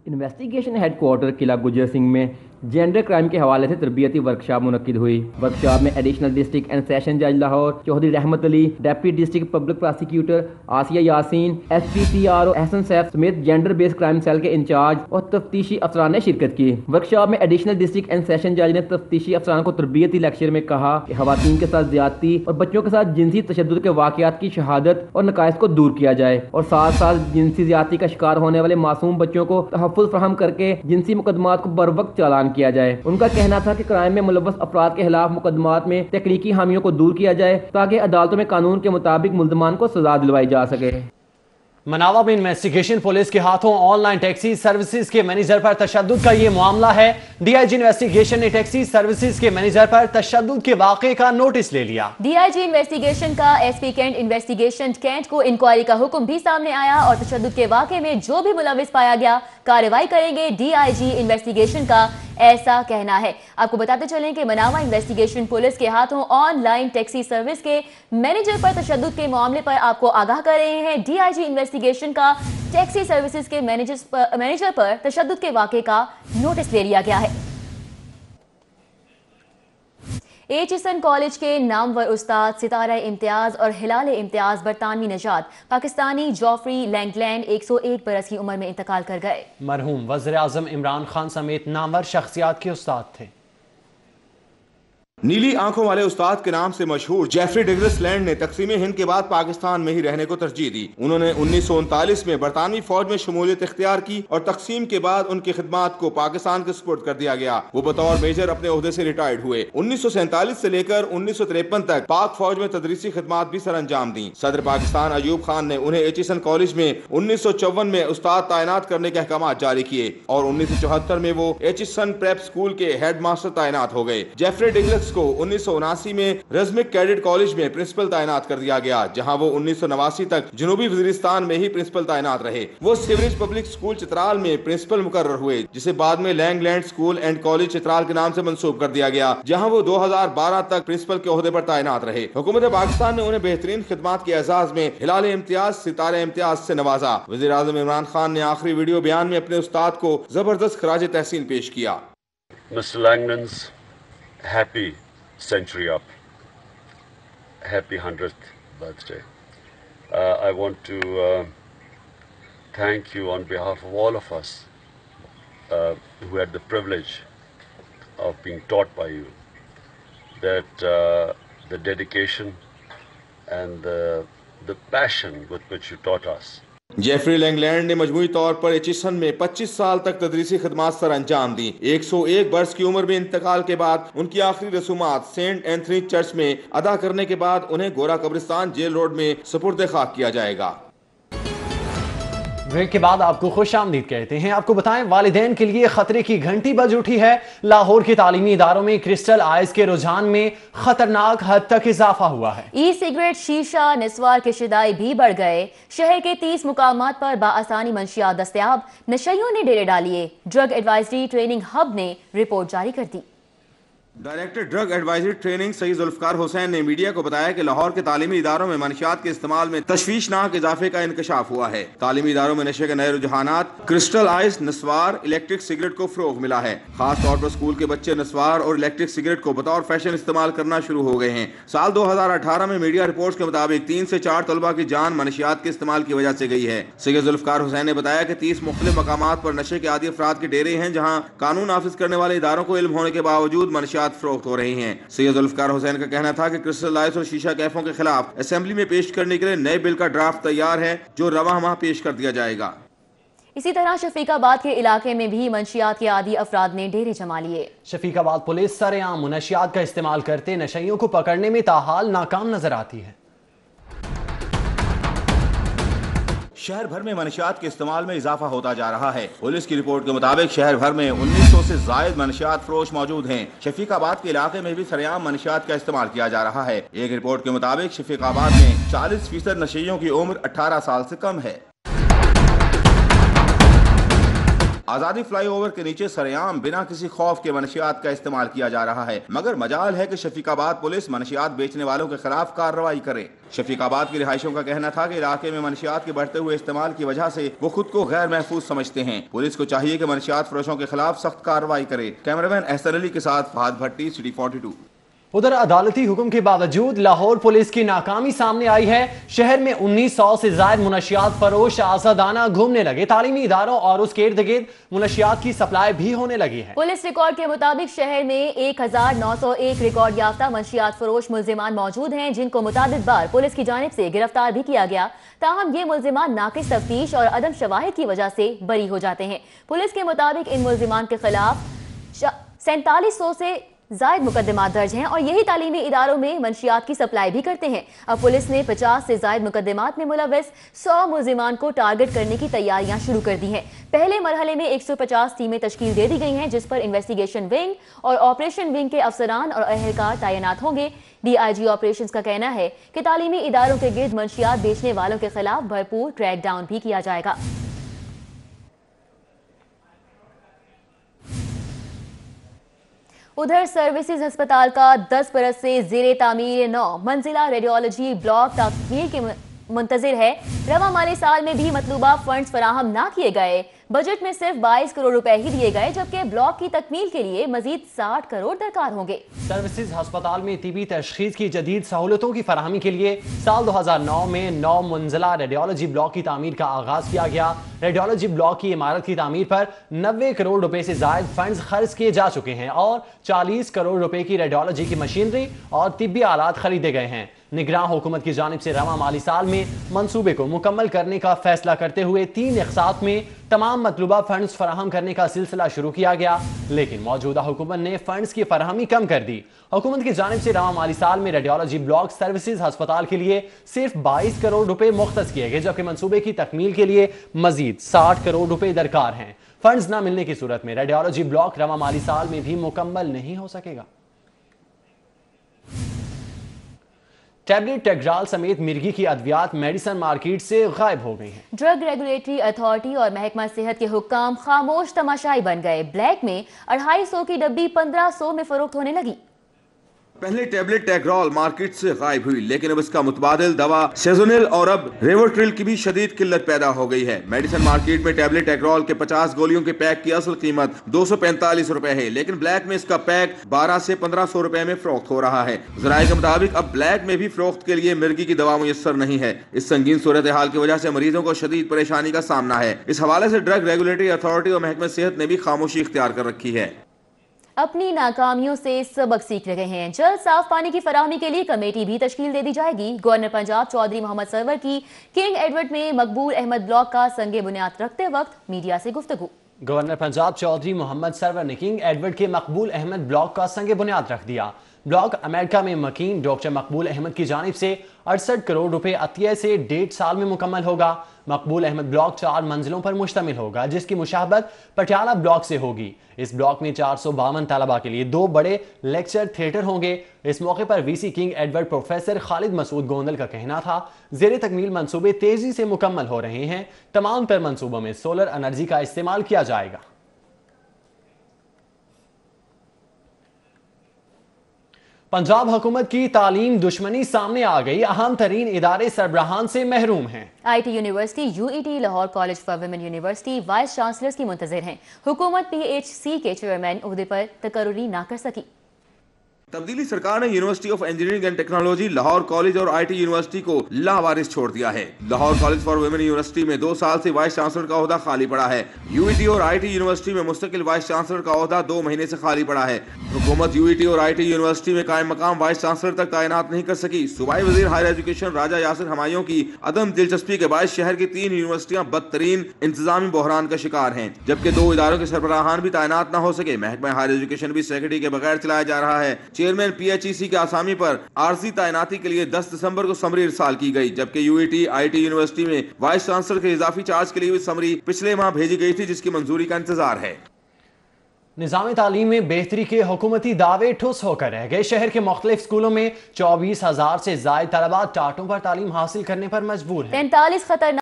Speaker 8: انویسٹیگیشن ہیڈ کوارٹر قلعہ گجر سنگھ میں جینڈر کرائم کے حوالے سے تربیتی ورکشاپ منعقد ہوئی. ورکشاپ میں ایڈیشنل ڈسٹرکٹ اینڈ سیشن جج Lahore Chaudhry Rehmat Ali, deputy district public prosecutor Asia Yasin, S P C R O Ahsan Saif سمیت جینڈر بیس کرائم سیل کے انچارج اور تفتیشی افسران نے شرکت کی. ورکشاپ میں ایڈیشنل ڈسٹرکٹ اینڈ سیشن جج نے تفتیشی افسران کو تربیتی لیکچر میں کہا کہ خواتین کے ساتھ زیادتی اور بچوں کے ساتھ جنسی تشدد کے واقعات کی شہادت اور نقائص کو دور کیا جائے اور ساتھ ساتھ جنسی زیادتی کا شکار ہونے والے معصوم بچوں کو تحفظ فراہم کر کے جنسی مقدمات کو بر وقت چالان کیا جائے. ان کا کہنا تھا کہ کرائم میں ملوث افراد کے خلاف مقدمات میں تکنیکی حامیوں کو دور کیا جائے تاکہ عدالتوں میں قانون کے مطابق ملزمان کو سزا دلوائی جا سکے.
Speaker 1: مناوا میں انویسٹیگیشن پولیس کے ہاتھوں آن لائن ٹیکسی سروسز کے مینیجر پر تشدد کا یہ معاملہ ہے۔ ڈی آئی جی انویسٹیگیشن نے ٹیکسی سروسز کے manager پر تشدد کے واقعے کا نوٹس لے لیا۔
Speaker 2: ڈی آئی جی انویسٹیگیشن کا S P cantt investigation cantt کو انکوائری کا حکم بھی سامنے آیا اور تشدد کے واقعے میں جو بھی ملوث پایا گیا کارروائی کریں گے، ڈی آئی جی انویسٹیگیشن کا ایسا کہنا ہے۔ آپ کو بتاتے چلیں کہ مناوا انویسٹیگیشن پولیس کے ہاتھوں آن لائن ٹیکسی سروس کے مینیجر پر تشدد کے معاملے پر آپ کو آگاہ کر رہے ہیں۔ ڈی آئی جی انویسٹیگیشن کا ٹیکسی سروسز کے مینیجر پر تشدد کے واقعے کا نوٹس لے لیا گیا ہے۔ ایچسن کالج کے نامور استاد ستارہ امتیاز اور ہلال امتیاز برطانوی نژاد پاکستانی جوفری لینگلینڈ 101 برس کی عمر میں انتقال کر گئے۔
Speaker 1: مرحوم وزیر اعظم عمران خان سمیت نامور شخصیات کے استاد تھے۔
Speaker 5: نیلی آنکھوں والے استاد کے نام سے مشہور جیفری ڈگلس لینڈ نے تقسیم ہند کے بعد پاکستان میں ہی رہنے کو ترجیح دی۔ انہوں نے 1939 میں برطانوی فوج میں شمولیت اختیار کی اور تقسیم کے بعد ان کی خدمات کو پاکستان کے سپرد کر دیا گیا۔ وہ بطور میجر اپنے عہدے سے ریٹائرڈ ہوئے۔ 1947 سے لے کر 1953 تک پاک فوج میں تدریسی خدمات بھی سر انجام دیں۔ صدر پاکستان ایوب خان نے انہیں ایچسن کالج میں 1954 میں استاد تعینات کرنے کے احکامات جاری کیے اور 1974 میں وہ ایچسن پریپ اسکول کے ہیڈ ماسٹر تعینات ہو گئے۔ جیفری ڈگلس کو 1979 میں رزمک کیڈٹ کالج میں پرنسپل تعینات کر دیا گیا، جہاں وہ 1989 تک جنوبی وزیرستان میں ہی پرنسپل تعینات رہے۔ وہ سیوریج پبلک اسکول چترال میں پرنسپل مقرر ہوئے، جسے بعد میں Langland school and college Chitral کے نام سے منسوب کر دیا گیا، جہاں وہ 2012 تک پرنسپل کے عہدے پر تعینات رہے۔ حکومت پاکستان نے انہیں بہترین خدمات کے اعزاز میں ہلال امتیاز ستارہ امتیاز سے نوازا۔ وزیر اعظم عمران خان نے آخری ویڈیو بیان میں اپنے استاد کو زبردست خراج تحسین پیش کیا۔
Speaker 13: Mr. Langdon's happy century up, happy 100th birthday. I want to thank you on behalf of all of us who had the privilege of being taught by you, that the dedication and the passion with which you taught us.
Speaker 5: Geoffrey Langland نے مجموعی طور پر Aitchison میں 25 سال تک تدریسی خدمات سر انجام دی۔ 101 برس کی عمر میں انتقال کے بعد ان کی آخری رسومات سینٹ اینتھنی چرچ میں ادا کرنے کے بعد انہیں گورا قبرستان جیل روڈ میں سپرد خاک کیا جائے گا۔
Speaker 1: بریک کے بعد آپ کو خوش آمدید کہتے ہیں۔ آپ کو بتائیں والدین کے لیے خطرے کی گھنٹی بج اٹھی ہے۔ لاہور کے تعلیمی اداروں میں کرسٹل آئس کے رجحان میں خطرناک حد تک اضافہ ہوا ہے۔
Speaker 2: ای سگریٹ، شیشہ، نسوار کے شدائی بھی بڑھ گئے۔ شہر کے 30 مقامات پر بآسانی منشیات دستیاب، نشیوں نے ڈیرے ڈالیے۔ ڈرگ ایڈوائزری ٹریننگ ہب نے رپورٹ جاری کر دی۔
Speaker 5: ڈائریکٹر ڈرگ ایڈوائزری ٹریننگ سید ذوالفقار حسین نے میڈیا کو بتایا کہ لاہور کے تعلیمی اداروں میں منشیات کے استعمال میں تشویشناک اضافے کا انکشاف ہوا ہے۔ تعلیمی اداروں میں نشے کے نئے رجحانات، کرسٹل آئس، نسوار، الیکٹرک سگریٹ کو فروغ ملا ہے۔ خاص طور پر اسکول کے بچے نسوار اور الیکٹرک سگریٹ کو بطور فیشن استعمال کرنا شروع ہو گئے ہیں۔ سال 2018 میں میڈیا رپورٹس کے مطابق 3 سے 4 طلبہ کی جان منشیات کے استعمال کی وجہ سے گئی ہے۔ سید ذوالفقار حسین نے بتایا کہ 30 مختلف مقامات پر نشے کے عادی افراد کے ڈیرے ہیں، جہاں قانون نافذ کرنے والے اداروں کو علم ہونے کے باوجود منشیات فروخت ہو رہی ہیں۔ سید ذوالفقار حسین کا کہنا تھا کہ کرسٹل آئس اور شیشہ کیفوں کے خلاف اسمبلی میں پیش کرنے کے لیے نئے بل کا ڈرافٹ تیار ہے، جو رواں ماہ پیش کر دیا جائے گا۔
Speaker 2: اسی طرح شفیق آباد کے علاقے میں بھی منشیات کے عادی افراد نے ڈیرے جما لیے۔
Speaker 1: شفیق آباد پولیس سر عام منشیات کا استعمال کرتے نشیوں کو پکڑنے میں تاحال ناکام نظر آتی ہے۔
Speaker 5: شہر بھر میں منشیات کے استعمال میں اضافہ ہوتا جا رہا ہے۔ پولیس کی رپورٹ کے مطابق شہر بھر میں 1900 سے زائد منشیات فروش موجود ہیں۔ شفیق آباد کے علاقے میں بھی سرعام منشیات کا استعمال کیا جا رہا ہے۔ ایک رپورٹ کے مطابق شفیق آباد میں 40% نشیوں کی عمر 18 سال سے کم ہے۔ آزادی فلائی اوور کے نیچے سرعام بنا کسی خوف کے منشیات کا استعمال کیا جا رہا ہے، مگر مجال ہے کہ شفیق آباد پولیس منشیات بیچنے والوں کے خلاف کارروائی کرے۔ شفیق آباد کی رہائشیوں کا کہنا تھا کہ علاقے میں منشیات کے بڑھتے ہوئے استعمال کی وجہ سے وہ خود کو غیر محفوظ سمجھتے ہیں۔ پولیس کو چاہیے کہ منشیات فروشوں کے خلاف سخت کارروائی کرے۔ کیمرامین احسن علی کے ساتھ فہد بھٹی، سٹی 42۔
Speaker 1: ادھر عدالتی حکم کے باوجود لاہور پولیس کی ناکامی سامنے آئی ہے۔ شہر میں 1900 سے زائد منشیات فروش آزادانہ گھومنے لگے۔ تعلیمی اداروں اور اس کے ارد گرد منشیات کی سپلائی بھی ہونے لگی ہے۔
Speaker 2: پولیس ریکارڈ کے مطابق شہر میں 1901 ریکارڈ یافتہ منشیات فروش ملزمان موجود ہیں، جن کو متعدد بار پولیس کی جانب سے گرفتار بھی کیا گیا، تاہم یہ ملزمان ناقص تفتیش اور عدم شواہد کی وجہ سے بری ہو جاتے ہیں۔ پولیس کے مطابق ان ملزمان کے خلاف 4700 سے زائد مقدمات درج ہیں اور یہی تعلیمی اداروں میں منشیات کی سپلائی بھی کرتے ہیں۔ اب پولیس نے 50 سے زائد مقدمات میں ملوث 100 ملزمان کو ٹارگٹ کرنے کی تیاریاں شروع کر دی ہیں۔ پہلے مرحلے میں 150 ٹیمیں تشکیل دے دی گئی ہیں جس پر انویسٹیگیشن ونگ اور آپریشن ونگ کے افسران اور اہلکار تعینات ہوں گے۔ ڈی آئی جی آپریشنز کا کہنا ہے کہ تعلیمی اداروں کے گرد منشیات بیچنے والوں کے خلاف بھرپور کریک ڈاؤن بھی کیا جائے گا۔ ادھر سروسز ہسپتال کا 10 برس سے زیر تعمیر 9 منزلہ ریڈیولوجی بلاک تکمیل کے منتظر ہے۔ رواں مالی سال میں بھی مطلوبہ فنڈز فراہم نہ کیے گئے۔ بجٹ میں صرف 22 کروڑ روپے ہی دیے گئے جبکہ بلاک کی تکمیل کے لیے مزید 60 کروڑ درکار ہوں گے۔
Speaker 1: سروسز ہسپتال میں طبی تشخیص کی جدید سہولتوں کی فراہمی کے لیے سال 2009 میں 9 منزلہ ریڈیولوجی بلاک کی تعمیر کا آغاز کیا گیا۔ ریڈیولوجی بلاک کی عمارت کی تعمیر پر 90 کروڑ روپے سے زائد فنڈز خرچ کیے جا چکے ہیں اور 40 کروڑ روپے کی ریڈیولوجی کی مشینری اور طبی آلات خریدے گئے ہیں۔ نگراں حکومت کی جانب سے رواں مالی سال میں منصوبے کو مکمل کرنے کا فیصلہ کرتے ہوئے 3 اقساط میں تمام مطلوبہ فنڈز فراہم کرنے کا سلسلہ شروع کیا گیا، لیکن موجودہ حکومت نے فنڈز کی فراہمی کم کر دی۔ حکومت کی جانب سے رواں مالی سال میں ریڈیولوجی بلاک سروسز ہسپتال کے لیے صرف 22 کروڑ روپے مختص کیے گئے جبکہ منصوبے کی تکمیل کے لیے مزید 60 کروڑ روپے درکار ہیں۔ فنڈز نہ ملنے کی صورت میں ریڈیولوجی بلاک رواں مالی سال میں بھی مکمل نہیں ہو سکے گا۔ ٹیبلٹ ٹیگرال سمیت مرگی کی ادویات میڈیسن مارکیٹ سے غائب ہو گئی ہیں۔
Speaker 2: ڈرگ ریگولیٹری اتھارٹی اور محکمہ صحت کے حکام خاموش تماشائی بن گئے۔ بلیک میں 250 کی ڈبی 1500 میں فروخت ہونے لگی۔
Speaker 5: پہلے ٹیبلٹ ٹیگرال مارکیٹ سے غائب ہوئی لیکن اب اس کا متبادل دوا سیزونل اور اب ریوٹرل کی بھی شدید قلت پیدا ہو گئی ہے۔ میڈیسن مارکیٹ میں ٹیبلٹ ٹیگرال کے 50 گولیوں کے پیک کی اصل قیمت 245 روپے ہے لیکن بلیک میں اس کا پیک 12 سے 1500 روپے میں فروخت ہو رہا ہے۔ ذرائع کے مطابق اب بلیک میں بھی فروخت کے لیے مرگی کی دوا میسر نہیں ہے۔ اس سنگین صورتحال کی وجہ سے مریضوں کو شدید پریشانی کا سامنا ہے۔ اس حوالے سے ڈرگ ریگولیٹری اتھارٹی اور محکمہ صحت نے بھی خاموشی اختیار کر رکھی ہے۔
Speaker 2: اپنی ناکامیوں سے سبق سیکھ رہے ہیں۔ جلد صاف پانی کی فراہمی کے لیے کمیٹی بھی تشکیل دے دی جائے گی۔ گورنر پنجاب چودھری محمد سرور کی کنگ ایڈورڈ میں مقبول احمد بلاک کا سنگ بنیاد رکھتے وقت میڈیا سے گفتگو۔
Speaker 1: گورنر پنجاب چودھری محمد سرور نے کنگ ایڈورڈ کے مقبول احمد بلاک کا سنگ بنیاد رکھ دیا۔ بلاک امریکہ میں مکین ڈاکٹر مقبول احمد کی جانب سے 68 کروڑ روپے عطیہ سے 1.5 سال میں مکمل ہوگا۔ مقبول احمد بلاک 4 منزلوں پر مشتمل ہوگا جس کی مشابہت پٹیالہ بلاک سے ہوگی۔ اس بلاک میں 452 طلبہ کے لیے 2 بڑے لیکچر تھیٹر ہوں گے۔ اس موقع پر وی سی کنگ ایڈورڈ پروفیسر خالد مسعود گوندل کا کہنا تھا زیر تکمیل منصوبے تیزی سے مکمل ہو رہے ہیں۔ تمام تر منصوبوں میں سولر انرجی کا استعمال کیا جائے گا۔ پنجاب حکومت کی تعلیم دشمنی سامنے آ گئی، اہم ترین ادارے سربراہان سے محروم ہیں۔
Speaker 2: I T university U E T Lahore college for women university vice chancellors کی منتظر ہیں۔ حکومت پی ایچ سی کے چیئرمین عہدے پر تقرری نہ کر سکی۔
Speaker 5: تبدیلی سرکار نے university of engineering and technology Lahore college اور آئی ٹی یونیورسٹی کو لاوارث چھوڑ دیا ہے۔ Lahore college for women university میں 2 سال سے وائس چانسلر کا عہدہ خالی پڑا ہے۔ یو ای ٹی اور آئی ٹی یونیورسٹی میں مستقل وائس چانسلر کا عہدہ 2 مہینے سے خالی پڑا ہے۔ حکومت یو ای ٹی اور آئی ٹی یونیورسٹی میں قائم مقام وائس چانسلر تک تعینات نہیں کر سکی۔ صوبائی وزیر ہائر ایجوکیشن راجہ یاسر ہمایوں کی عدم دلچسپی کے باعث شہر کی 3 یونیورسٹیاں بدترین انتظامی بحران کا شکار ہیں جبکہ 2 اداروں کے سربراہان بھی تعینات نہ ہو سکے۔ محکمہ ہائر ایجوکیشن بھی سیکرٹری کے بغیر چلایا جا رہا ہے۔ چیئرمین پی ایچ ای سی کے آسامی پر عارضی تعیناتی کے لیے 10 دسمبر کو سمری ارسال کی گئی جبکہ U E T I T university میں وائس چانسلر کے اضافی چارج کے لیے سمری پچھلے ماہ بھیجی گئی تھی جس کی منظوری کا انتظار ہے۔
Speaker 1: نظام تعلیم میں بہتری کے حکومتی دعوے ٹھوس ہو کر رہ گئے۔ شہر کے مختلف سکولوں میں 24,000 سے زائد طلباء ٹاٹوں پر تعلیم حاصل کرنے پر مجبور ہیں۔
Speaker 2: 43 خطرناک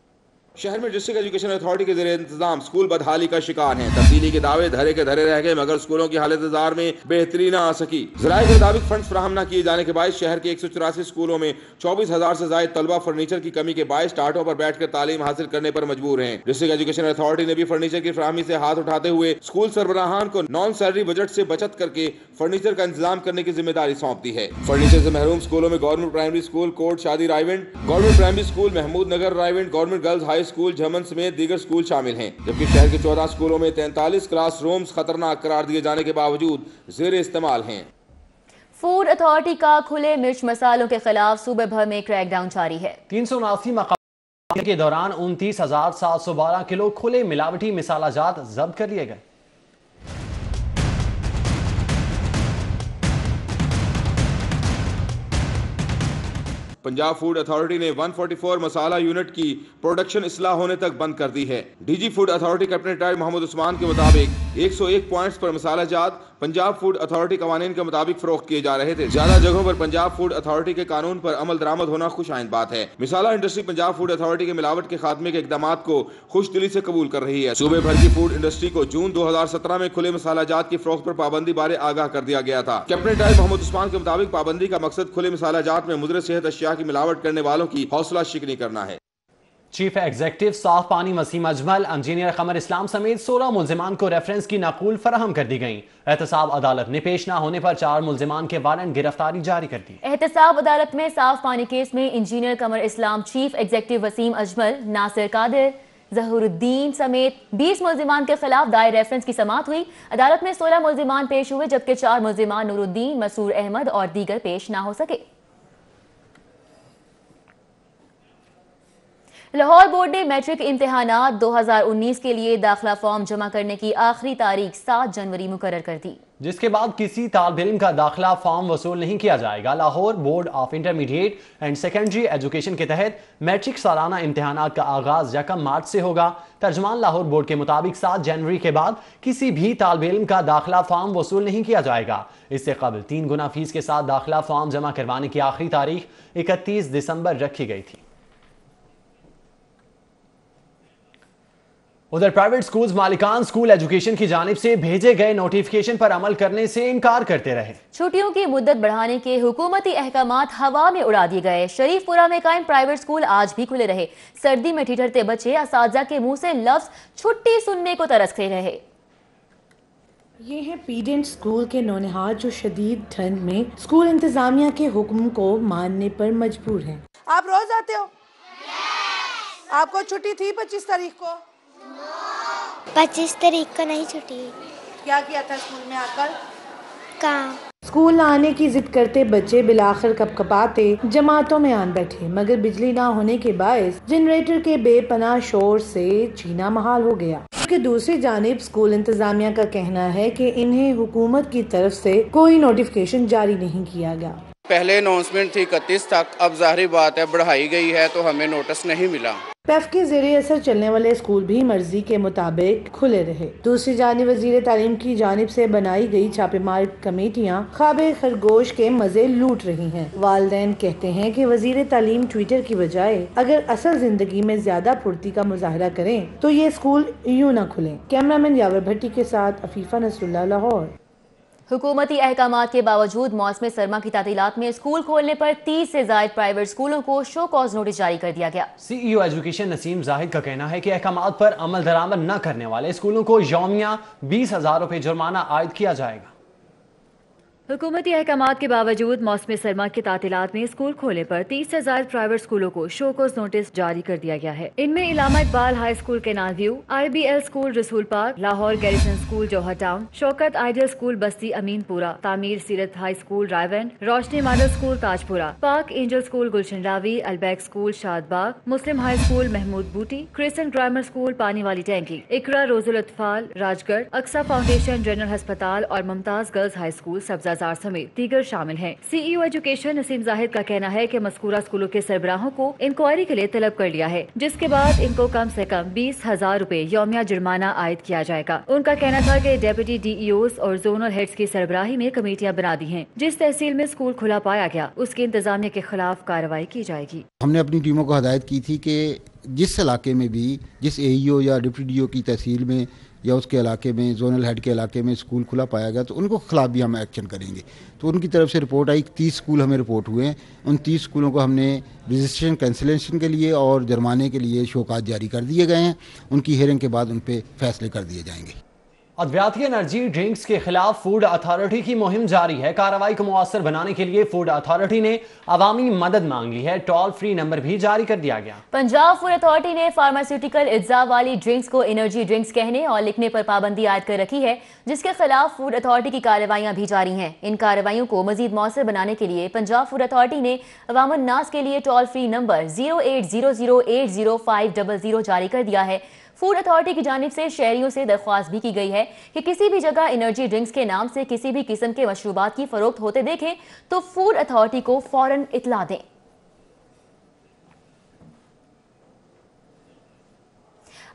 Speaker 5: شہر میں ڈسٹرکٹ ایجوکیشن اتھارٹی کے زیر انتظام سکول بدحالی کا شکار ہیں۔ تبدیلی کے دعوے دھرے کے دھرے رہ گئے مگر سکولوں کی حالت زار میں بہتری نہ آ سکی۔ ذرائع کے مطابق فنڈز فراہم نہ کیے جانے کے باعث شہر کے 184 سکولوں میں 24,000 سے زائد طلبہ فرنیچر کی کمی کے باعث ٹاٹوں پر بیٹھ کر تعلیم حاصل کرنے پر مجبور ہیں۔ ڈسٹرکٹ ایجوکیشن اتھارٹی نے بھی فرنیچر کی فراہمی سے ہاتھ اٹھاتے ہوئے سکول سربراہان کو نان سیلری بجٹ سے بچت کر کے فرنیچر کا انتظام کرنے کی ذمہ داری سونپ دی ہے۔ فرنیچر سے محروم سکولوں میں government primary school Kot Shadi Raiwind, government primary school Mahmood Nagar Raiwind, government girls high school Jhaman سمیت دیگر سکول شامل ہیں جبکہ شہر کے 14 سکولوں میں 43 کلاس رومز خطرناک قرار دیے جانے کے باوجود زیر استعمال ہیں۔
Speaker 2: فوڈ اتھارٹی کا کھلے مرچ مسالوں کے خلاف صوبے بھر میں کریک ڈاؤن جاری ہے۔
Speaker 1: 379 مقامات کے دوران 29,712 کلو کھلے ملاوٹی مسالہ جات ضبط کر لیے گئے۔
Speaker 5: पंजाब फूड अथॉरिटी ने 144 मसाला यूनिट की प्रोडक्शन इस्लाह होने तक बंद कर दी है। DG food authority captain retired Mohammad Usman के मुताबिक 101 पॉइंट्स पर मसाला जात पंजाब फूड अथॉरिटी कवानीन के मुताबिक फरोख्त किए जा रहे थे। ज्यादा जगहों पर पंजाब फूड अथॉरिटी के कानून पर अमल दरामद होना खुश आइंद बात है। मिसाला इंडस्ट्री पंजाब फूड अथॉरिटी के मिलावट के खात्मे के इकदामात को खुश दिली से कबूल कर रही है। सूबे भर की फूड इंडस्ट्री को जून 2017 में खुले मसाला जात की फरोख्त पर पाबंदी बारे आगाह कर दिया गया था। कैप्टन रिटायर्ड मोहम्मद उस्मान के मुताबिक पाबंदी का मकसद खुले मसाला जात में मुदर सेहत अशिया की मिलावट करने वालों की हौसला शिकनी करना है।
Speaker 1: चीफ एग्जीक्यूटिव साफ पानी वसीम अजमल, इंजीनियर कमर इस्लाम समेत 16 मुल्जिमान को रेफरेंस की नकूल फराहम कर दी गई। एहतसाब अदालत ने पेश न होने पर 4 मुल्जिमान के वारंट गिरफ्तारी जारी कर दी।
Speaker 2: एहतसाब अदालत में साफ पानी केस में इंजीनियर कमर इस्लाम, चीफ एग्जीक्यूटिव वसीम अजमल, नासिर कादिर, जहरुद्दीन समेत 20 मुल्जिमान के खिलाफ दायर रेफरेंस की समाअत हुई। अदालत में 16 मुल्जिमान पेश हुए, जबकि 4 मुल्जिमान नूरुद्दीन, मसूर अहमद और दीगर पेश न हो सके। लाहौर बोर्ड ने मैट्रिक इम्तिहानात 2019 के लिए दाखिला फॉर्म जमा करने की आखिरी तारीख 7 जनवरी मुकर्रर कर दी,
Speaker 1: जिसके बाद किसी तालिब इल्म का दाखिला फॉर्म वसूल नहीं किया जाएगा। Lahore board of intermediate and secondary education के तहत मैट्रिक सालाना इम्तिहानात का आगाज 1 मार्च से होगा। तर्जमान लाहौर बोर्ड के मुताबिक 7 जनवरी के बाद किसी भी तालिब इल्म का दाखिला फॉर्म वसूल नहीं किया जाएगा। इससे कबल 3 गुना फीस के साथ दाखिला फॉर्म जमा करवाने की आखिरी तारीख 31 दिसंबर रखी गई थी। उधर प्राइवेट स्कूल्स मालिकान स्कूल एजुकेशन की जानिब से भेजे गए नोटिफिकेशन पर अमल करने से इनकार करते रहे।
Speaker 2: छुट्टियों की मुद्दत बढ़ाने के हुकूमती अहकामात हवा में उड़ा दिए गए। शरीफपुरा में कायम प्राइवेट स्कूल आज भी खुले रहे। सर्दी में ठिठुरते बच्चे असातिज़ा के मुंह से लफ्ज छुट्टी सुनने को तरसते रहे।
Speaker 14: ये है पीडेंट स्कूल के नौनिहाल जो शदीद ठंड में स्कूल इंतजामिया के हुक्म को मानने पर मजबूर हैं।
Speaker 15: आप रोज आते हो? आपको छुट्टी थी 25 तारीख को?
Speaker 16: 25 तारीख को नहीं छुट्टी।
Speaker 15: क्या किया था स्कूल में आकर?
Speaker 16: काम।
Speaker 14: स्कूल आने की जिद करते बच्चे बिलाखिर कपकपाते जमातों में आन बैठे, मगर बिजली ना होने के बायस जनरेटर के बेपनाह शोर से जीना महाल हो गया। कि दूसरी जानिब स्कूल इंतजामिया का कहना है कि इन्हें हुकूमत की तरफ से कोई नोटिफिकेशन जारी नहीं किया गया।
Speaker 17: पहले अनाउंसमेंट थी 31 तक, अब जाहिर बात है बढ़ाई गई है तो हमें नोटिस नहीं मिला।
Speaker 14: पैफ के ज़ेरे असर चलने वाले स्कूल भी मर्जी के मुताबिक खुले रहे। दूसरी जानिब वजीर तालीम की जानिब से बनाई गई छापेमार कमेटियाँ ख्वाबे खरगोश के मजे लूट रही हैं। वालिदैन कहते हैं कि वजीर तालीम ट्विटर की बजाय अगर असल जिंदगी में ज्यादा फुर्ती का मुजाहरा करें तो ये स्कूल यूँ न खुलें। कैमरामैन यावर भट्टी के साथ अफीफा नसरुल्लाह, लाहौर।
Speaker 2: हुकूमती अहकामात के बावजूद मौसम सरमा की तातीलात में स्कूल खोलने पर 30 से ज्यादा प्राइवेट स्कूलों को शो कॉज नोटिस जारी कर दिया गया।
Speaker 1: CEO एजुकेशन नसीम जाहिद का कहना है कि अहकामात पर अमल दरामद न करने वाले स्कूलों को यौमिया 20,000 रुपए जुर्माना आयद किया जाएगा।
Speaker 2: हुकूमती अहकामात के बावजूद मौसम सरमा की तातीलात में स्कूल खोलने पर 30 से ज्यादा प्राइवेट स्कूलों को शोकोज नोटिस जारी कर दिया गया है। इनमें Allama Iqbal high school canal view, IBL school Rasool park, Lahore garrison school Johar town, Shaukat ideal school Basti Aminpura, Tameer Seerat high school Raiwind, Roshni model school Tajpura, Pak angel school Gulshan Ravi, Albaik school Shadbagh, Muslim high school Mahmood Booti, Christian grammar school Pani Wali Tanki, Iqra Rauzatul Atfal Rajgarh, Aqsa foundation general अस्पताल और Mumtaz girls high school Sabza समेत दीगर शामिल हैं। CEO एजुकेशन नसीम जाहिद का कहना है कि मज़कूरा स्कूलों के सरबराहों को इंक्वायरी के लिए तलब कर लिया है, जिसके बाद इनको कम से कम 20,000 रुपए यौमिया जुर्माना आयद किया जाएगा। उनका कहना था कि डेप्यूटी DEOs और जोनल हेड्स की सरबराही में कमेटियां बना दी हैं। जिस तहसील में स्कूल खुला पाया गया उसकी इंतजामिया के खिलाफ कार्रवाई की जाएगी।
Speaker 18: हमने अपनी टीमों को हदायत की थी कि जिस इलाके में भी जिस AEO या डिप्टी DEO की तहसील में या उसके इलाके में जोनल हेड के इलाके में स्कूल खुला पाया गया तो उनको खिलाफ भी हम एक्शन करेंगे। तो उनकी तरफ से रिपोर्ट आई, 30 स्कूल हमें रिपोर्ट हुए हैं। उन 30 स्कूलों को हमने रजिस्ट्रेशन कैंसिलेशन के लिए और जुर्माने के लिए शोकात जारी कर दिए गए हैं। उनकी हियरिंग के बाद उन पर फैसले कर दिए जाएंगे।
Speaker 1: अद्वियाती एनर्जी ड्रिंक्स के खिलाफ फूड अथॉरिटी की मुहिम जारी है। कार्रवाई को मुअस्सर बनाने के लिए फूड अथॉरिटी ने अवामी मदद मांग ली है। टोल फ्री नंबर भी जारी कर दिया गया।
Speaker 2: पंजाब फूड अथॉरिटी ने फार्मास्यूटिकल इज्जा वाली ड्रिंक्स को एनर्जी ड्रिंक्स कहने और लिखने पर पाबंदी आयद कर रखी है, जिसके खिलाफ फूड अथॉरिटी की कार्रवाइयां भी जारी हैं। इन कार्रवाइयों को मजीद मुअस्सर बनाने के लिए पंजाब फूड अथॉरिटी ने अवामुन नास के लिए टोल फ्री नंबर 0800805000 जारी कर दिया है। फूड अथॉरिटी की जानिब से शहरियों से दरख्वास्त भी की गई है कि किसी भी जगह एनर्जी ड्रिंक्स के नाम से किसी भी किस्म के मशरूबात की फरोख्त होते देखें तो फूड अथॉरिटी को फौरन इतला दें।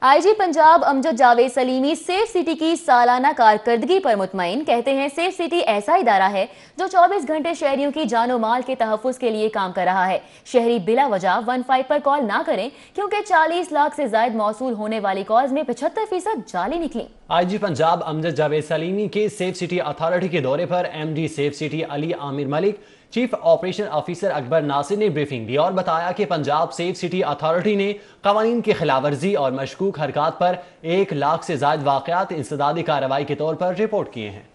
Speaker 2: IG Punjab Amjad Javed Salimi safe city की सालाना कारकर्दगी पर मुतमईन। कहते हैं सेफ सिटी ऐसा इदारा है जो 24 घंटे शहरियों की जानो माल के तहफ़्फ़ुज़ के लिए काम कर रहा है। शहरी बिला वजह 15 पर कॉल ना करें क्योंकि 40 लाख से जायद मौसूल होने वाली कॉल्स में 75% जाली निकली।
Speaker 1: IG पंजाब अमजद जावेद सलीमी के सेफ सिटी अथॉरिटी के दौरे पर MD safe city Ali Amir Malik, chief operation officer Akbar Nasir ने ब्रीफिंग दी और बताया कि पंजाब सेफ सिटी अथॉरिटी ने कवानीन की खिलाफ वर्जी और मशकूक हरकत पर 1 लाख से ज्यादा वाक़यात इंसदादी कार्रवाई के तौर पर रिपोर्ट किए हैं।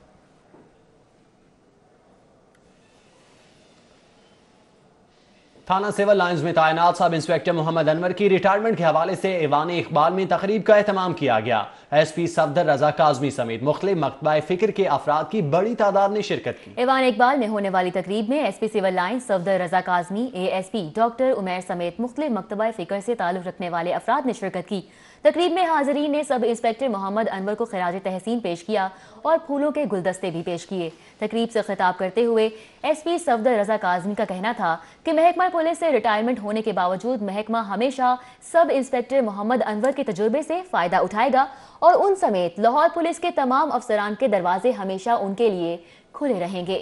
Speaker 1: थाना सिविल लाइन्स में तैनात सब इंस्पेक्टर मोहम्मद अनवर की रिटायरमेंट के हवाले से ऐवान इकबाल में तकरीब का एहतमाम किया गया। SP सफदर रजा काज़मी समेत मुख्तलिफ मकतबा फिक्र के अफराद की बड़ी तादाद ने शिरकत की।
Speaker 2: ऐवान इकबाल में होने वाली तकरीब में SP सिविल लाइन्स सफदर रजा काज़मी, ASP डॉक्टर उमैर समेत मुख्तलिफ मकतबा फिक्र से ताल्लुक़ रखने वाले अफराद ने शिरकत की। तकरीब में हाज़रीन ने सब इंस्पेक्टर मोहम्मद अनवर को खिराज तहसीन पेश किया और फूलों के गुलदस्ते भी पेश किए। तकरीब से खिताब करते हुए SP सफदर रजा काज़मी का कहना था कि महकमा पुलिस से रिटायरमेंट होने के बावजूद महकमा हमेशा सब इंस्पेक्टर मोहम्मद अनवर के तजुर्बे से फ़ायदा उठाएगा और उन समेत लाहौर पुलिस के तमाम अफसरान के दरवाजे हमेशा उनके लिए खुले रहेंगे।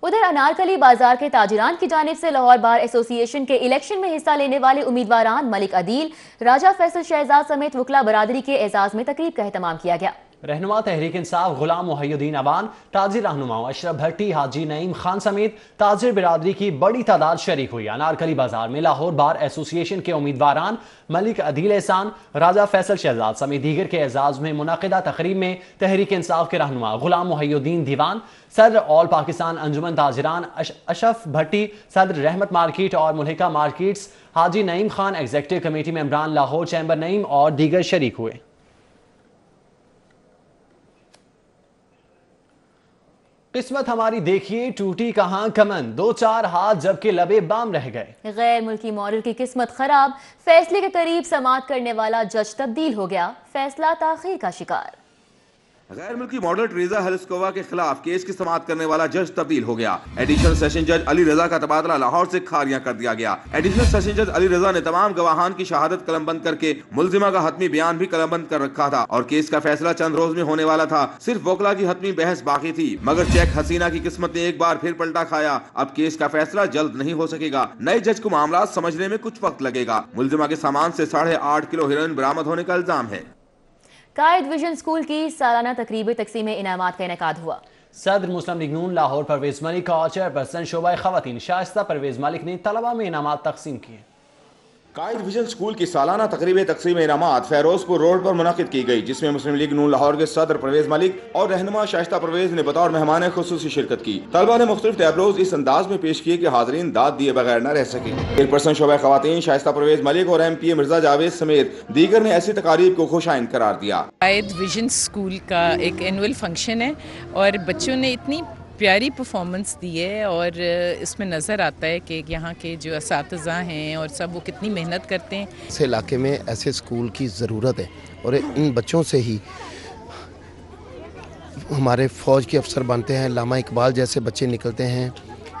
Speaker 2: उधर अनारकली बाजार के ताजिरान की जानिब से लाहौर बार एसोसिएशन के इलेक्शन में हिस्सा लेने वाले उम्मीदवारान मलिक अदील, राजा फैसल शहजाद समेत वकला बरादरी के एजाज में तकरीब का एहतमाम किया गया।
Speaker 1: रहनुमा तहरीक इंसाफ गुलाम मुहय्युद्दीन अवान, ताजिर रहनुमा अशरफ भट्टी, हाजी नईम खान समेत ताजिर बिरादरी की बड़ी तादाद शरीक हुई। अनारकली बाजार में लाहौर बार एसोसिएशन के उम्मीदवारान मलिक अदील एहसान, राजा फैसल शहजाद समेत दीगर के एजाज में मुनक़िदा तकरीब में तहरीक इंसाफ के रहनुमा गुलाम मुहय्युद्दीन दीवान, सदर ऑल पाकिस्तान अंजुमन ताजिरान अशरफ भट्टी, सदर रहमत मार्केट और Mulhiqa markets, Haji Naeem Khan, executive committee मेंबरान लाहौर चैम्बर नईम और दीगर शरीक हुए। किस्मत हमारी देखिए टूटी कहां कमन, 2-4 हाथ जबकि लबे बाम रह गए।
Speaker 2: गैर मुल्की मॉडल की किस्मत खराब, फैसले के करीब समाअत करने वाला जज तब्दील हो गया, फैसला ताखीर का शिकार।
Speaker 5: गैर मुल्की मॉडल ट्रीजा हलिस्कोवा के खिलाफ केस की समाअत करने वाला जज तब्दील हो गया। एडिशनल सेशन जज अली रजा का तबादला लाहौर से खारिया कर दिया गया। एडिशनल सेशन जज अली रजा ने तमाम गवाहान की शहादत कलमबंद करके मुलजिमा का हतमी बयान भी कलमबंद कर रखा था और केस का फैसला चंद रोज में होने वाला था। सिर्फ वकला की हतमी बहस बाकी थी, मगर चेक हसीना की किस्मत ने एक बार फिर पलटा खाया। अब केस का फैसला जल्द नहीं हो सकेगा। नए जज को मामला समझने में कुछ वक्त लगेगा। मुलजिमा के सामान से 8.5 किलो हेरोइन बरामद होने का इल्जाम है।
Speaker 2: कायद विजन स्कूल की सालाना तकरीब तकसीम इनामात का इनेकाद हुआ।
Speaker 1: सदर मुस्लिम लीग नून लाहौर परवेज मलिक और चेयरपर्सन शोबा खवातीन शाइस्ता परवेज मलिक ने तलबा में इनामात तकसीम किए।
Speaker 5: कायद विजन स्कूल की सालाना तकरीब तकसीम इनामात फैरोजपुर रोड पर मुनक़िद की गई, जिसमें मुस्लिम लीग नून लाहौर के सदर परवेज मलिक और रहनुमा शाइस्ता परवेज ने बतौर मेहमान खुसूसी शिरकत की। तलबा ने मुख्तलिफ टैबलोज इस अंदाज में पेश किए कि हाज़रीन दाद दिए बगैर न रह सके। चेयरपर्सन शोबा खवातीन शाइस्ता परवेज मलिक और MPA मिर्जा जावेद समेत दीगर ने ऐसी तकारीब को खुशाइन करार दिया।
Speaker 19: कायद विजन स्कूल का एक एनुअल फंक्शन है और बच्चों ने इतनी प्यारी परफॉर्मेंस दी है और इसमें नज़र आता है कि यहाँ के जो असातिज़ा हैं और सब वो कितनी मेहनत करते हैं।
Speaker 20: इस इलाके में ऐसे स्कूल की ज़रूरत है और इन बच्चों से ही हमारे फ़ौज के अफसर बनते हैं, लामा इकबाल जैसे बच्चे निकलते हैं,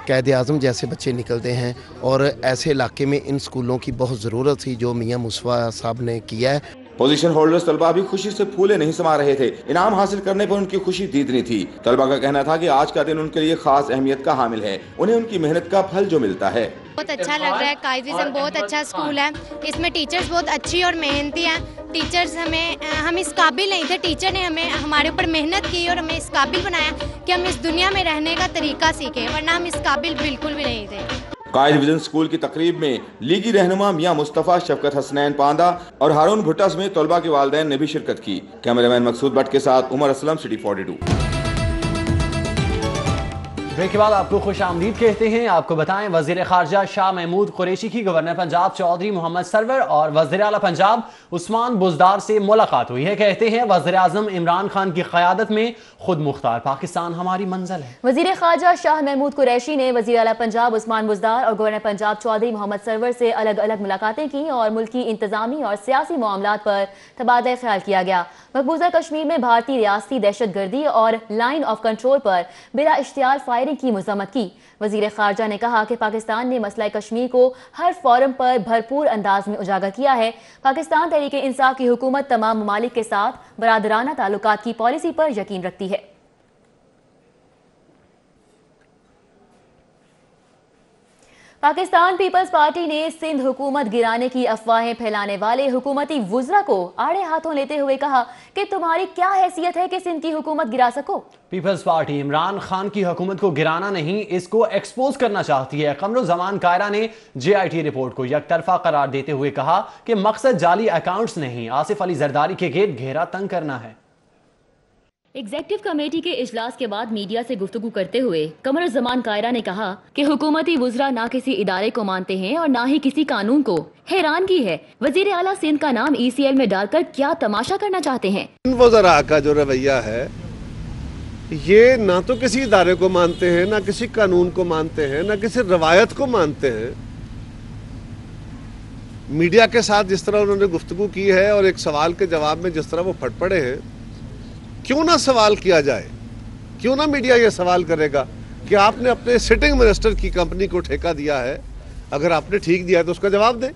Speaker 20: कैद आज़म जैसे बच्चे निकलते हैं और ऐसे इलाके में इन स्कूलों की बहुत ज़रूरत थी जो मियाँ मुसवा साहब ने किया है।
Speaker 5: पोजीशन होल्डर्स तलबा भी खुशी से फूले नहीं समा रहे थे। इनाम हासिल करने पर उनकी खुशी दीदनी थी। तलबा का कहना था कि आज का दिन उनके लिए खास अहमियत का हामिल है, उन्हें उनकी मेहनत का फल जो मिलता है।
Speaker 21: बहुत अच्छा लग रहा है। कायद विजन बहुत अच्छा स्कूल है, इसमें टीचर्स बहुत अच्छी और मेहनती हैं। टीचर्स हम इस काबिल नहीं थे, टीचर ने हमें हमारे ऊपर मेहनत की और हमें इस काबिल बनाया कि हम इस दुनिया में रहने का तरीका सीखें, वरना हम इस काबिल बिल्कुल भी नहीं थे।
Speaker 5: कायद विजन स्कूल की तकरीब में लीगी रहनुमा मियाँ मुस्तफ़ा, शफकत हसनैन पांदा और हारून भुट्टा समेत तलबा के वालिदैन ने भी शिरकत की। कैमरामैन मकसूद भट्ट के साथ उमर असलम, सिटी 42।
Speaker 1: ब्रेक के बाद आपको खुश आमदीद कहते हैं। आपको बताएं वजीर खारजा शाह महमूद कुरैशी की गवर्नर पंजाब चौधरी मोहम्मद सरवर और वजीर आला पंजाब उस्मान बुजदार से मुलाकात हुई है। कहते हैं वजीर आजम इमरान खान की क़यादत में खुद मुख्तार पाकिस्तान हमारी मंजिल है।
Speaker 2: वजीर खारजा शाह महमूद कुरैशी ने वजीर आला पंजाब उस्मान बुजदार और गवर्नर पंजाब चौधरी मोहम्मद सरवर से अलग अलग मुलाकातें की और मुल्की इंतजामी और सियासी मामलात पर तबादला ख्याल किया गया। मकबूजा कश्मीर में भारतीय रियासती दहशत गर्दी और लाइन ऑफ कंट्रोल पर बिला इश्तियार फायर فائرنگ کی مذمت کی۔ وزیر خارجہ نے کہا کہ پاکستان نے مسئلہ کشمیر کو ہر فورم پر بھرپور انداز میں اجاگر کیا ہے۔ پاکستان تحریک انصاف کی حکومت تمام ممالک کے ساتھ برادرانہ تعلقات کی پالیسی پر یقین رکھتی ہے۔ پاکستان پیپلز پارٹی نے سندھ حکومت گرانے کی افواہیں پھیلانے والے حکومتی وزراء کو آڑے ہاتھوں لیتے ہوئے کہا کہ تمہاری کیا حیثیت ہے کہ سندھ کی حکومت گرا سکو۔
Speaker 1: پیپلز پارٹی عمران خان کی حکومت کو گرانا نہیں، اس کو ایکسپوز کرنا چاہتی ہے۔ قمرالزمان کائرہ نے JIT رپورٹ کو یک طرفہ قرار دیتے ہوئے کہا کہ مقصد جعلی اکاؤنٹس نہیں، آصف علی زرداری کے گرد گھیرا تنگ کرنا ہے۔
Speaker 2: ایگزیکٹو کمیٹی کے اجلاس کے بعد میڈیا سے گفتگو کرتے ہوئے قمرالزمان کائرہ نے کہا کہ حکومتی وزراء نہ کسی ادارے کو مانتے ہیں اور نہ ہی کسی قانون کو۔ حیرانگی ہے وزیر اعلیٰ سندھ کا نام ECL میں ڈال کر کیا تماشا کرنا چاہتے ہیں۔
Speaker 3: ان وزراء کا جو رویہ ہے یہ نہ تو کسی ادارے کو مانتے ہیں، نہ کسی قانون کو مانتے ہیں، نہ کسی روایت کو مانتے ہیں۔ میڈیا کے ساتھ جس طرح انہوں نے گفتگو کی ہے اور ایک سوال کے جواب میں جس طرح وہ پھٹ پڑے ہیں، کیوں نہ سوال کیا جائے، کیوں نہ میڈیا یہ سوال کرے گا کہ آپ نے اپنے سٹنگ منسٹر کی کمپنی کو ٹھیکہ دیا ہے، اگر آپ نے ٹھیک دیا ہے تو اس کا جواب دیں،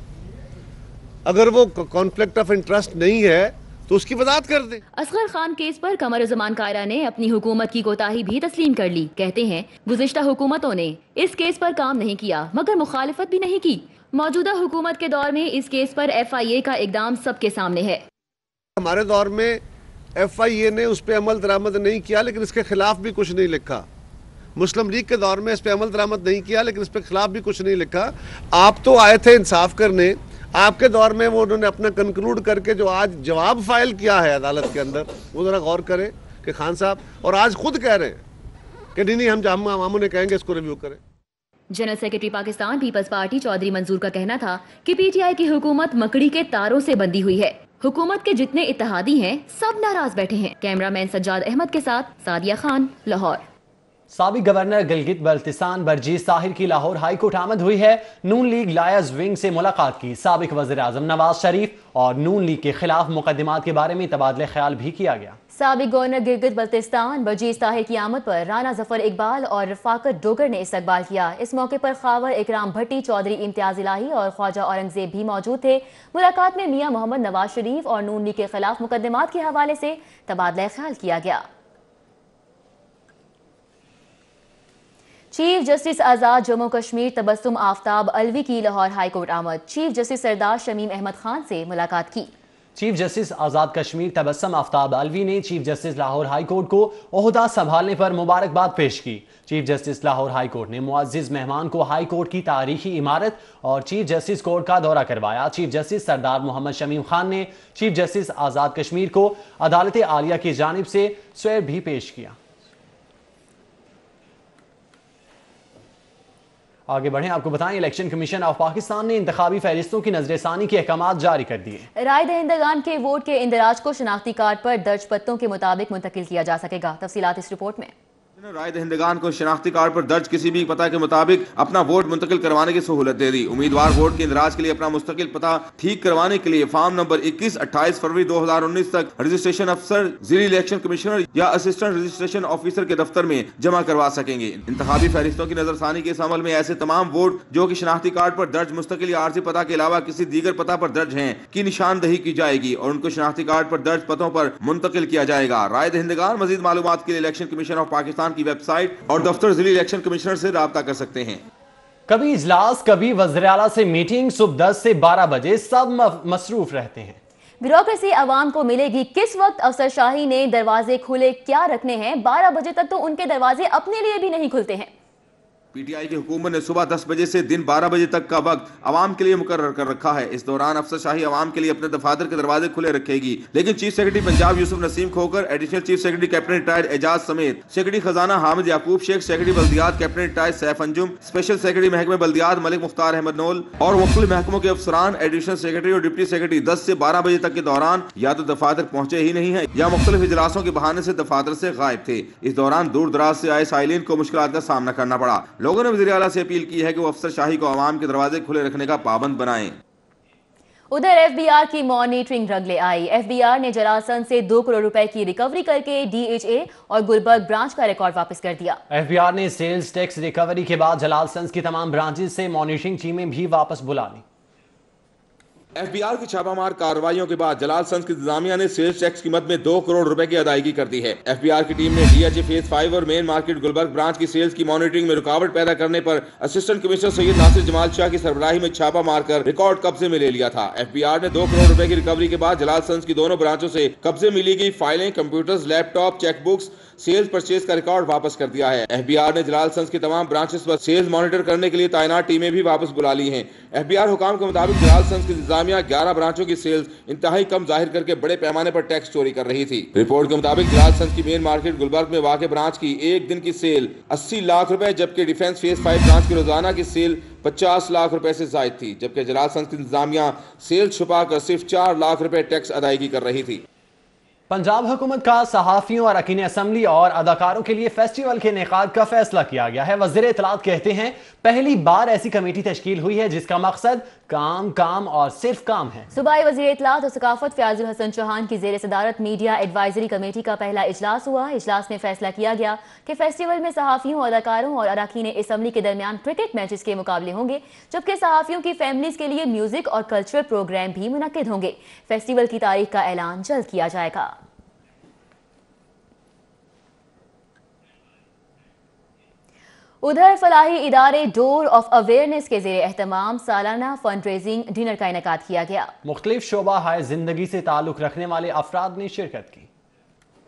Speaker 3: اگر وہ کانفلکٹ آف انٹرسٹ نہیں ہے تو اس کی وضاحت کر دیں۔
Speaker 2: اصغر خان کیس پر قمرالزمان کائرہ نے اپنی حکومت کی کوتاہی بھی تسلیم کر لی۔ کہتے ہیں گزشتہ حکومتوں نے اس کیس پر کام نہیں کیا مگر مخالفت بھی نہیں کی۔ موجودہ حکومت کے دور میں اس کیس پر FIA کا اقدام سب کے سامنے ہے۔
Speaker 3: ہمارے دور میں FIA نے اس پہ عمل درآمد نہیں کیا لیکن اس کے خلاف بھی کچھ نہیں لکھا۔ مسلم لیگ کے دور میں اس پہ عمل درآمد نہیں کیا لیکن اس پہ خلاف بھی کچھ نہیں لکھا۔ آپ تو آئے تھے انصاف کرنے، آپ کے دور میں وہ انہوں نے اپنا کنکلوڈ کر کے جو آج جواب فائل کیا ہے عدالت کے اندر، وہ ذرا غور کریں کہ خان صاحب، اور آج خود کہہ رہے ہیں کہ نہیں ہم عواموں نے کہیں گے اس کو ریویو کریں۔
Speaker 2: General secretary Pakistan peoples party Chaudhry Manzoor کا کہنا تھا کہ PTI کی حکومت مکڑی کے تاروں سے بندھی ہوئی ہے۔ حکومت کے جتنے اتحادی ہیں سب ناراض بیٹھے ہیں۔ کیمرہ مین سجاد احمد کے ساتھ سعدیہ خان، لاہور۔
Speaker 1: سابق گورنر گلگت بلتستان برجیز طاہر کی لاہور ہائی کورٹ آمد ہوئی ہے۔ نون لیگ لائرز ونگ سے ملاقات کی۔ سابق وزیر اعظم نواز شریف اور نون لیگ کے خلاف مقدمات کے بارے میں تبادلہ خیال بھی کیا گیا۔
Speaker 2: سابق گورنر گلگت بلتستان برجیز طاہر کی آمد پر رانا ظفر اقبال اور رفاقت ڈوگر نے استقبال کیا۔ اس موقع پر خاور اکرام بھٹی، چودھری امتیاز الہی اور خواجہ اورنگزیب بھی موجود تھے۔ ملاقات میں میاں محمد نواز شریف اور نون لیگ کے خلاف مقدمات کے حوالے سے تبادلہ خیال کیا گیا۔ چیف جسٹس آزاد جموں کشمیر تبسم آفتاب الوی کی لاہور ہائی کورٹ آمد۔ چیف جسٹس سردار شمیم احمد خان سے ملاقات کی۔
Speaker 1: چیف جسٹس آزاد کشمیر تبسم آفتاب الوی نے chief justice Lahore high court کو عہدہ سنبھالنے پر مبارکباد پیش کی۔ Chief justice Lahore high court نے معزز مہمان کو ہائی کورٹ کی تاریخی عمارت اور چیف جسٹس کورٹ کا دورہ کروایا۔ چیف جسٹس سردار محمد شمیم خان نے چیف جسٹس آزاد کشمیر کو عدالت عالیہ کی جانب سے سویب بھی پیش کیا۔ آگے بڑھیں، آپ کو بتائیں الیکشن کمیشن آف پاکستان نے انتخابی فہرستوں کی نظر ثانی کے احکامات جاری کر دیے۔
Speaker 2: رائے دہندگان کے ووٹ کے اندراج کو شناختی کارڈ پر درج پتوں کے مطابق منتقل کیا جا سکے گا۔ تفصیلات اس رپورٹ میں۔
Speaker 5: رائے دہندگان کو شناختی کارڈ پر درج کسی بھی پتہ کے مطابق اپنا ووٹ منتقل کروانے کی سہولت دے دی۔ امیدوار ووٹ کے اندراج کے لیے اپنا مستقل پتہ ٹھیک کروانے کے لیے فارم نمبر 21 28 فروری 2019 تک رجسٹریشن افسر، ضلعی الیکشن کمشنر یا اسسٹنٹ رجسٹریشن آفیسر کے دفتر میں جمع کروا سکیں گے۔ انتخابی فہرستوں کی نظر ثانی کے اس عمل میں ایسے تمام ووٹ جو کہ شناختی کارڈ پر درج مستقل یا عارضی پتہ کے علاوہ کسی دیگر پتہ پر درج ہیں کی نشاندہی کی جائے گی اور ان کو شناختی کارڈ پر درج پتوں پر منتقل کیا جائے گا۔ رائے دہندگان مزید معلومات کے لیے الیکشن کمیشن آف پاکستان کی ویب سائٹ اور دفتر ضلعی الیکشن کمشنر سے رابطہ کر سکتے ہیں۔
Speaker 1: کبھی اجلاس، کبھی وزیر اعلیٰ سے میٹنگ، صبح 10 سے 12 بجے سب مصروف رہتے ہیں۔
Speaker 2: بیوروکریسی عوام کو ملے گی کس وقت؟ افسر شاہی نے دروازے کھلے کیا رکھنے ہیں؟ 12 بجے تک تو ان کے دروازے اپنے لیے بھی نہیں کھلتے ہیں۔
Speaker 5: PTI کی حکومت نے صبح 10 بجے سے دن 12 بجے تک کا وقت عوام کے لیے مقرر کر رکھا ہے۔ اس دوران افسر شاہی عوام کے لیے اپنے دفاتر کے دروازے کھلے رکھے گی، لیکن chief secretary Punjab Yousaf Naseem Khokhar, additional chief secretary captain retired Ijaz سمیت سیکرٹری خزانہ حامد یعقوب شیخ، سیکرٹری بلدیات captain retired Saif Anjum, special secretary محکمہ بلدیات ملک مختار احمد نول اور مختلف محکموں کے افسران، ایڈیشنل سیکرٹری اور ڈپٹی سیکرٹری 10 سے 12 بجے تک کے دوران یا تو دفاتر پہنچے ہی نہیں ہیں یا مختلف اجلاسوں کے بہانے سے دفاتر سے غائب تھے۔ اس دوران دور دراز سے آئے سائلین کو مشکلات کا سامنا کرنا پڑا۔ لوگوں نے وزیر اعلیٰ سے اپیل کی ہے کہ وہ افسر شاہی کو عوام کے دروازے کھلے رکھنے کا پابند بنائیں۔
Speaker 2: उधर एफबीआर की मॉनिटरिंग रंग ले आई। एफबीआर ने जलालसन से 2 करोड़ रुपए की रिकवरी करके डीएचए और गुलबर्ग ब्रांच का रिकॉर्ड वापस कर दिया।
Speaker 1: एफबीआर ने सेल्स टैक्स रिकवरी के बाद जलालसन की तमाम ब्रांचेस से मॉनिटरिंग टीमें भी वापस बुला ली।
Speaker 5: एफबीआर की छापामार कार्रवाइयों के बाद जलालसन की इंतजामिया ने सेल्स टैक्स कीमत में 2 करोड़ रुपए की अदायगी कर दी है। एफबीआर की टीम ने डीएचए फेज 5 और मेन मार्केट गुलबर्ग ब्रांच की सेल्स की मॉनिटरिंग में रुकावट पैदा करने पर असिस्टेंट कमिश्नर सैयद नासिर जमाल शाह की सरबराही में छापा मारकर रिकॉर्ड कब्जे में ले लिया था। एफबीआर ने 2 करोड़ रुपए की रिकवरी के बाद जलालसन की दोनों ब्रांचों से कब्जे में ली गई फाइलें, computers, laptop, checkbooks, sales purchase का रिकॉर्ड वापस कर दिया है। एफबीआर ने जलालसन की तमाम ब्रांचेस पर सेल्स मॉनिटर करने के लिए तैनात टीमें भी वापस बुला ली हैं। एफबीआर हुकाम के मुताबिक जलालसन की इंतजामिया 11 ब्रांचों की सेल्स इंतहाई कम जाहिर करके बड़े पैमाने पर टैक्स चोरी कर रही थी। रिपोर्ट के मुताबिक जलालसन की मेन मार्केट गुलबर्ग में वाक़ ब्रांच की एक दिन की सेल 80 लाख रुपए, जबकि डिफेंस फेज 5 ब्रांच की रोजाना की सेल 50 लाख रुपए से जायद थी, जबकि जलालसन की इंतजामिया सेल छुपा कर सिर्फ 4 लाख रुपए टैक्स अदायगी कर रही थी।
Speaker 1: पंजाब हुकूमत का सहाफ़ियों, अरकान असम्बली और अदाकारों के लिए फेस्टिवल के इनेकाद का फैसला किया गया है। वज़ीर इत्तलात कहते हैं पहली बार ऐसी कमेटी तश्कील हुई है जिसका मकसद काम काम और सिर्फ काम है।
Speaker 2: सूबाई वज़ीर इत्तलात और सकाफत फ़याज़ुल हसन चौहान की ज़ेर सदारत मीडिया एडवाइजरी कमेटी का पहला इजलास हुआ। इजलास में फैसला किया गया कि फेस्टिवल में सहाफ़ियों, अदाकारों और अरकान असम्बली के दरमियान क्रिकेट मैचेस के मुकाबले होंगे, जबकि सहाफ़ियों की फैमिलीज के लिए म्यूजिक और कल्चरल प्रोग्राम भी मुनक्किद होंगे। फेस्टिवल की तारीख का ऐलान जल्द किया जाएगा। उधर फलाही इदारे डोर ऑफ अवेयरनेस के ज़ेरे एहतमाम सालाना फंड रेजिंग डिनर का इनेकाद किया गया।
Speaker 1: मुख्तलिफ शोबा हाय जिंदगी से ताल्लुक रखने वाले अफराद ने शिरकत की।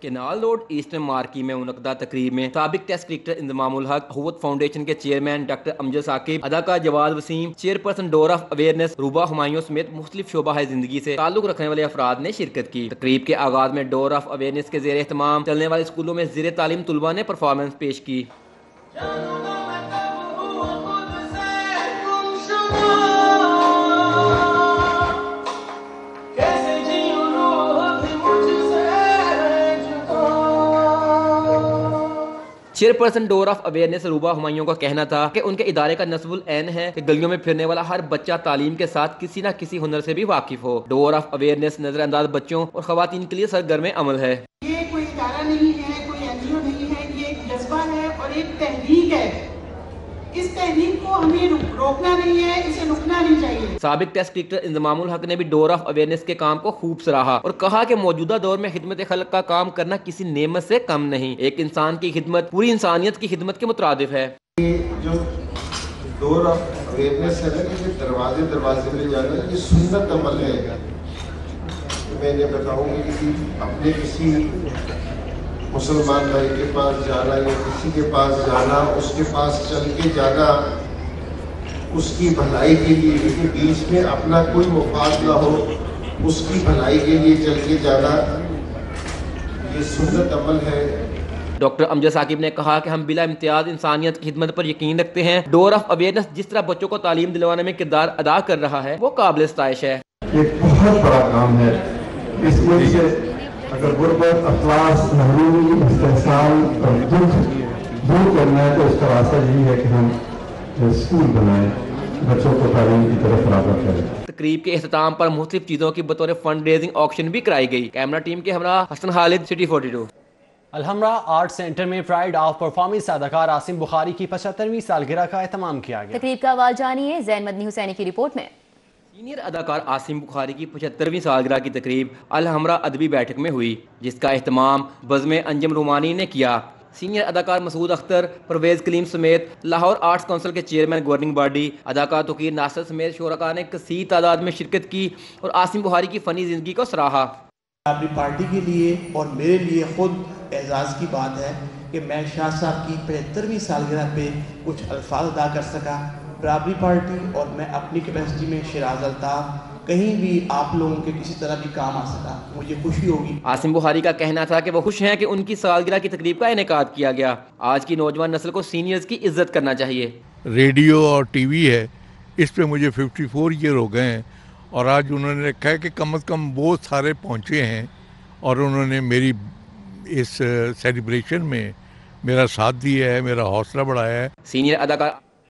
Speaker 8: केनाल रोड ईस्टर्न मार्की में मुनक़दा तकरीब में साबिक test cricketer Inzamamul Haq, Huwwat foundation के चेयरमैन डॉक्टर अमजद साकिब, अदाकार Jawad Waseem, chairperson door of awareness Ruba Humayun समेत मुख्तलिफ शोबा है जिंदगी से ताल्लुक रखने वाले अफराद ने शिरकत की। तकरीब के आगाज में डोर ऑफ अवेयरनेस के ज़ेरे एहतमाम चलने वाले स्कूलों में ज़ेरे तालीम तुलबा ने परफॉर्मेंस पेश की। Chairperson door of awareness Ruba Humayun का कहना था कि उनके इदारे का नस्बुल ऐन है कि गलियों में फिरने वाला हर बच्चा तालीम के साथ किसी न किसी हुनर से भी वाकिफ हो। डोर ऑफ अवेयरनेस नजरअंदाज बच्चों और खवातीन के लिए सरगर्म अमल है।
Speaker 4: ये कोई इदारा नहीं है, कोई एनजीओ नहीं है, ये एक जज्बा है और एक तहरीक है। इस तहरीक को हमें रोकना नहीं है, इसे रुकना नहीं चाहिए। साबिक टेस्ट क्रिकेटर इंज़मामुल हक ने भी डोर ऑफ अवेयरनेस के काम को खूब सराहा और कहा कि मौजूदा दौर में खिदमत खल्क का काम करना किसी नेमत से कम नहीं। एक इंसान की खिदमत पूरी इंसानियत की खिदमत के मुतरादिफ है।
Speaker 22: जो डोर ऑफ अवेयरनेस है ना, ये दरवाजे दरवाजे में जाना, ये सुन्नत अमल है। मैंने बताऊँ कि किसी मुसलमान भाई के पास जाना या किसी के पास जाना, उसके पास चल के जाना उसकी भलाई के लिए, क्योंकि बीच में अपना कोई मुफाद ना हो, उसकी भलाई के लिए चल के जाना, ये सुन्नत अमल है।
Speaker 8: डॉक्टर अमजद साकिब ने कहा कि हम बिला इम्तियाज इंसानियत की खिदमत पर यकीन रखते हैं। डोर ऑफ अवेयरनेस जिस तरह बच्चों को तालीम दिलवाने में किरदार अदा कर रहा है वो काबिल इस्ताइश है।
Speaker 22: एक बहुत बड़ा काम है। इस वजह से अगर गुर्बत, अफलास, महरूमी, इस्तेहसाल और दुख दूर करना है तो इसका रास्ता यही है कि हम स्कूल बनाएं, बच्चों को तालीम की तरफ राग़िब करें।
Speaker 8: तकरीब के इख्तिताम पर मुख्तलिफ चीज़ों की बतौर फंड रेजिंग ऑक्शन भी कराई गई। कैमरा टीम के Hamra Hasan Khalid, city 42।
Speaker 1: Alhamra art centre में प्राइड ऑफ परफॉर्मेंस अदाकार आसिम बुखारी की 75वीं सालगिरह का एहतमाम किया गया।
Speaker 2: तकरीब का आवाज़ जानिए ज़ैन मदनी हुसैनी की रिपोर्ट में।
Speaker 8: सीनियर अदाकार आसिम बुखारी की 75वीं सालगिरह की तकरीब अलहमरा अदबी बैठक में हुई, जिसका एहतमाम बज़्म अंजम रूमानी ने किया। सीनियर अदाकार मसूद अख्तर, परवेज़ कलीम समेत लाहौर आर्ट्स काउंसिल के चेयरमैन गवर्निंग बॉडी, अदाकार तोकीर नासिर समेत शुरका ने कसीर तादाद में शिरकत की और आसिम बुखारी की फ़नी ज़िंदगी को सराहा।
Speaker 23: अपनी पार्टी के लिए और मेरे लिए खुद एजाज़ की बात है कि मैं शाह साहब की 75वीं सालगिरह पे कुछ अल्फाज अदा कर सका। बराबरी पार्टी और मैं अपनी कैपेसिटी में शिराज अल्ताफ कहीं भी आप लोगों के किसी तरह भी काम आ सका, मुझे खुशी होगी।
Speaker 8: आसिम बुखारी का कहना था कि वो खुश हैं कि उनकी सालगिरह की तकरीब का इनेकाद किया गया। आज की नौजवान नस्ल को सीनियर्स की इज्जत करना चाहिए।
Speaker 24: रेडियो और टीवी है, इस पे मुझे 54 ईयर हो गए हैं और आज उन्होंने रखा है कि कम से कम वो सारे पहुँचे हैं और उन्होंने मेरी इस सेलिब्रेशन में मेरा साथ दिया है, मेरा हौसला बढ़ाया है।
Speaker 8: सीनियर अदाकार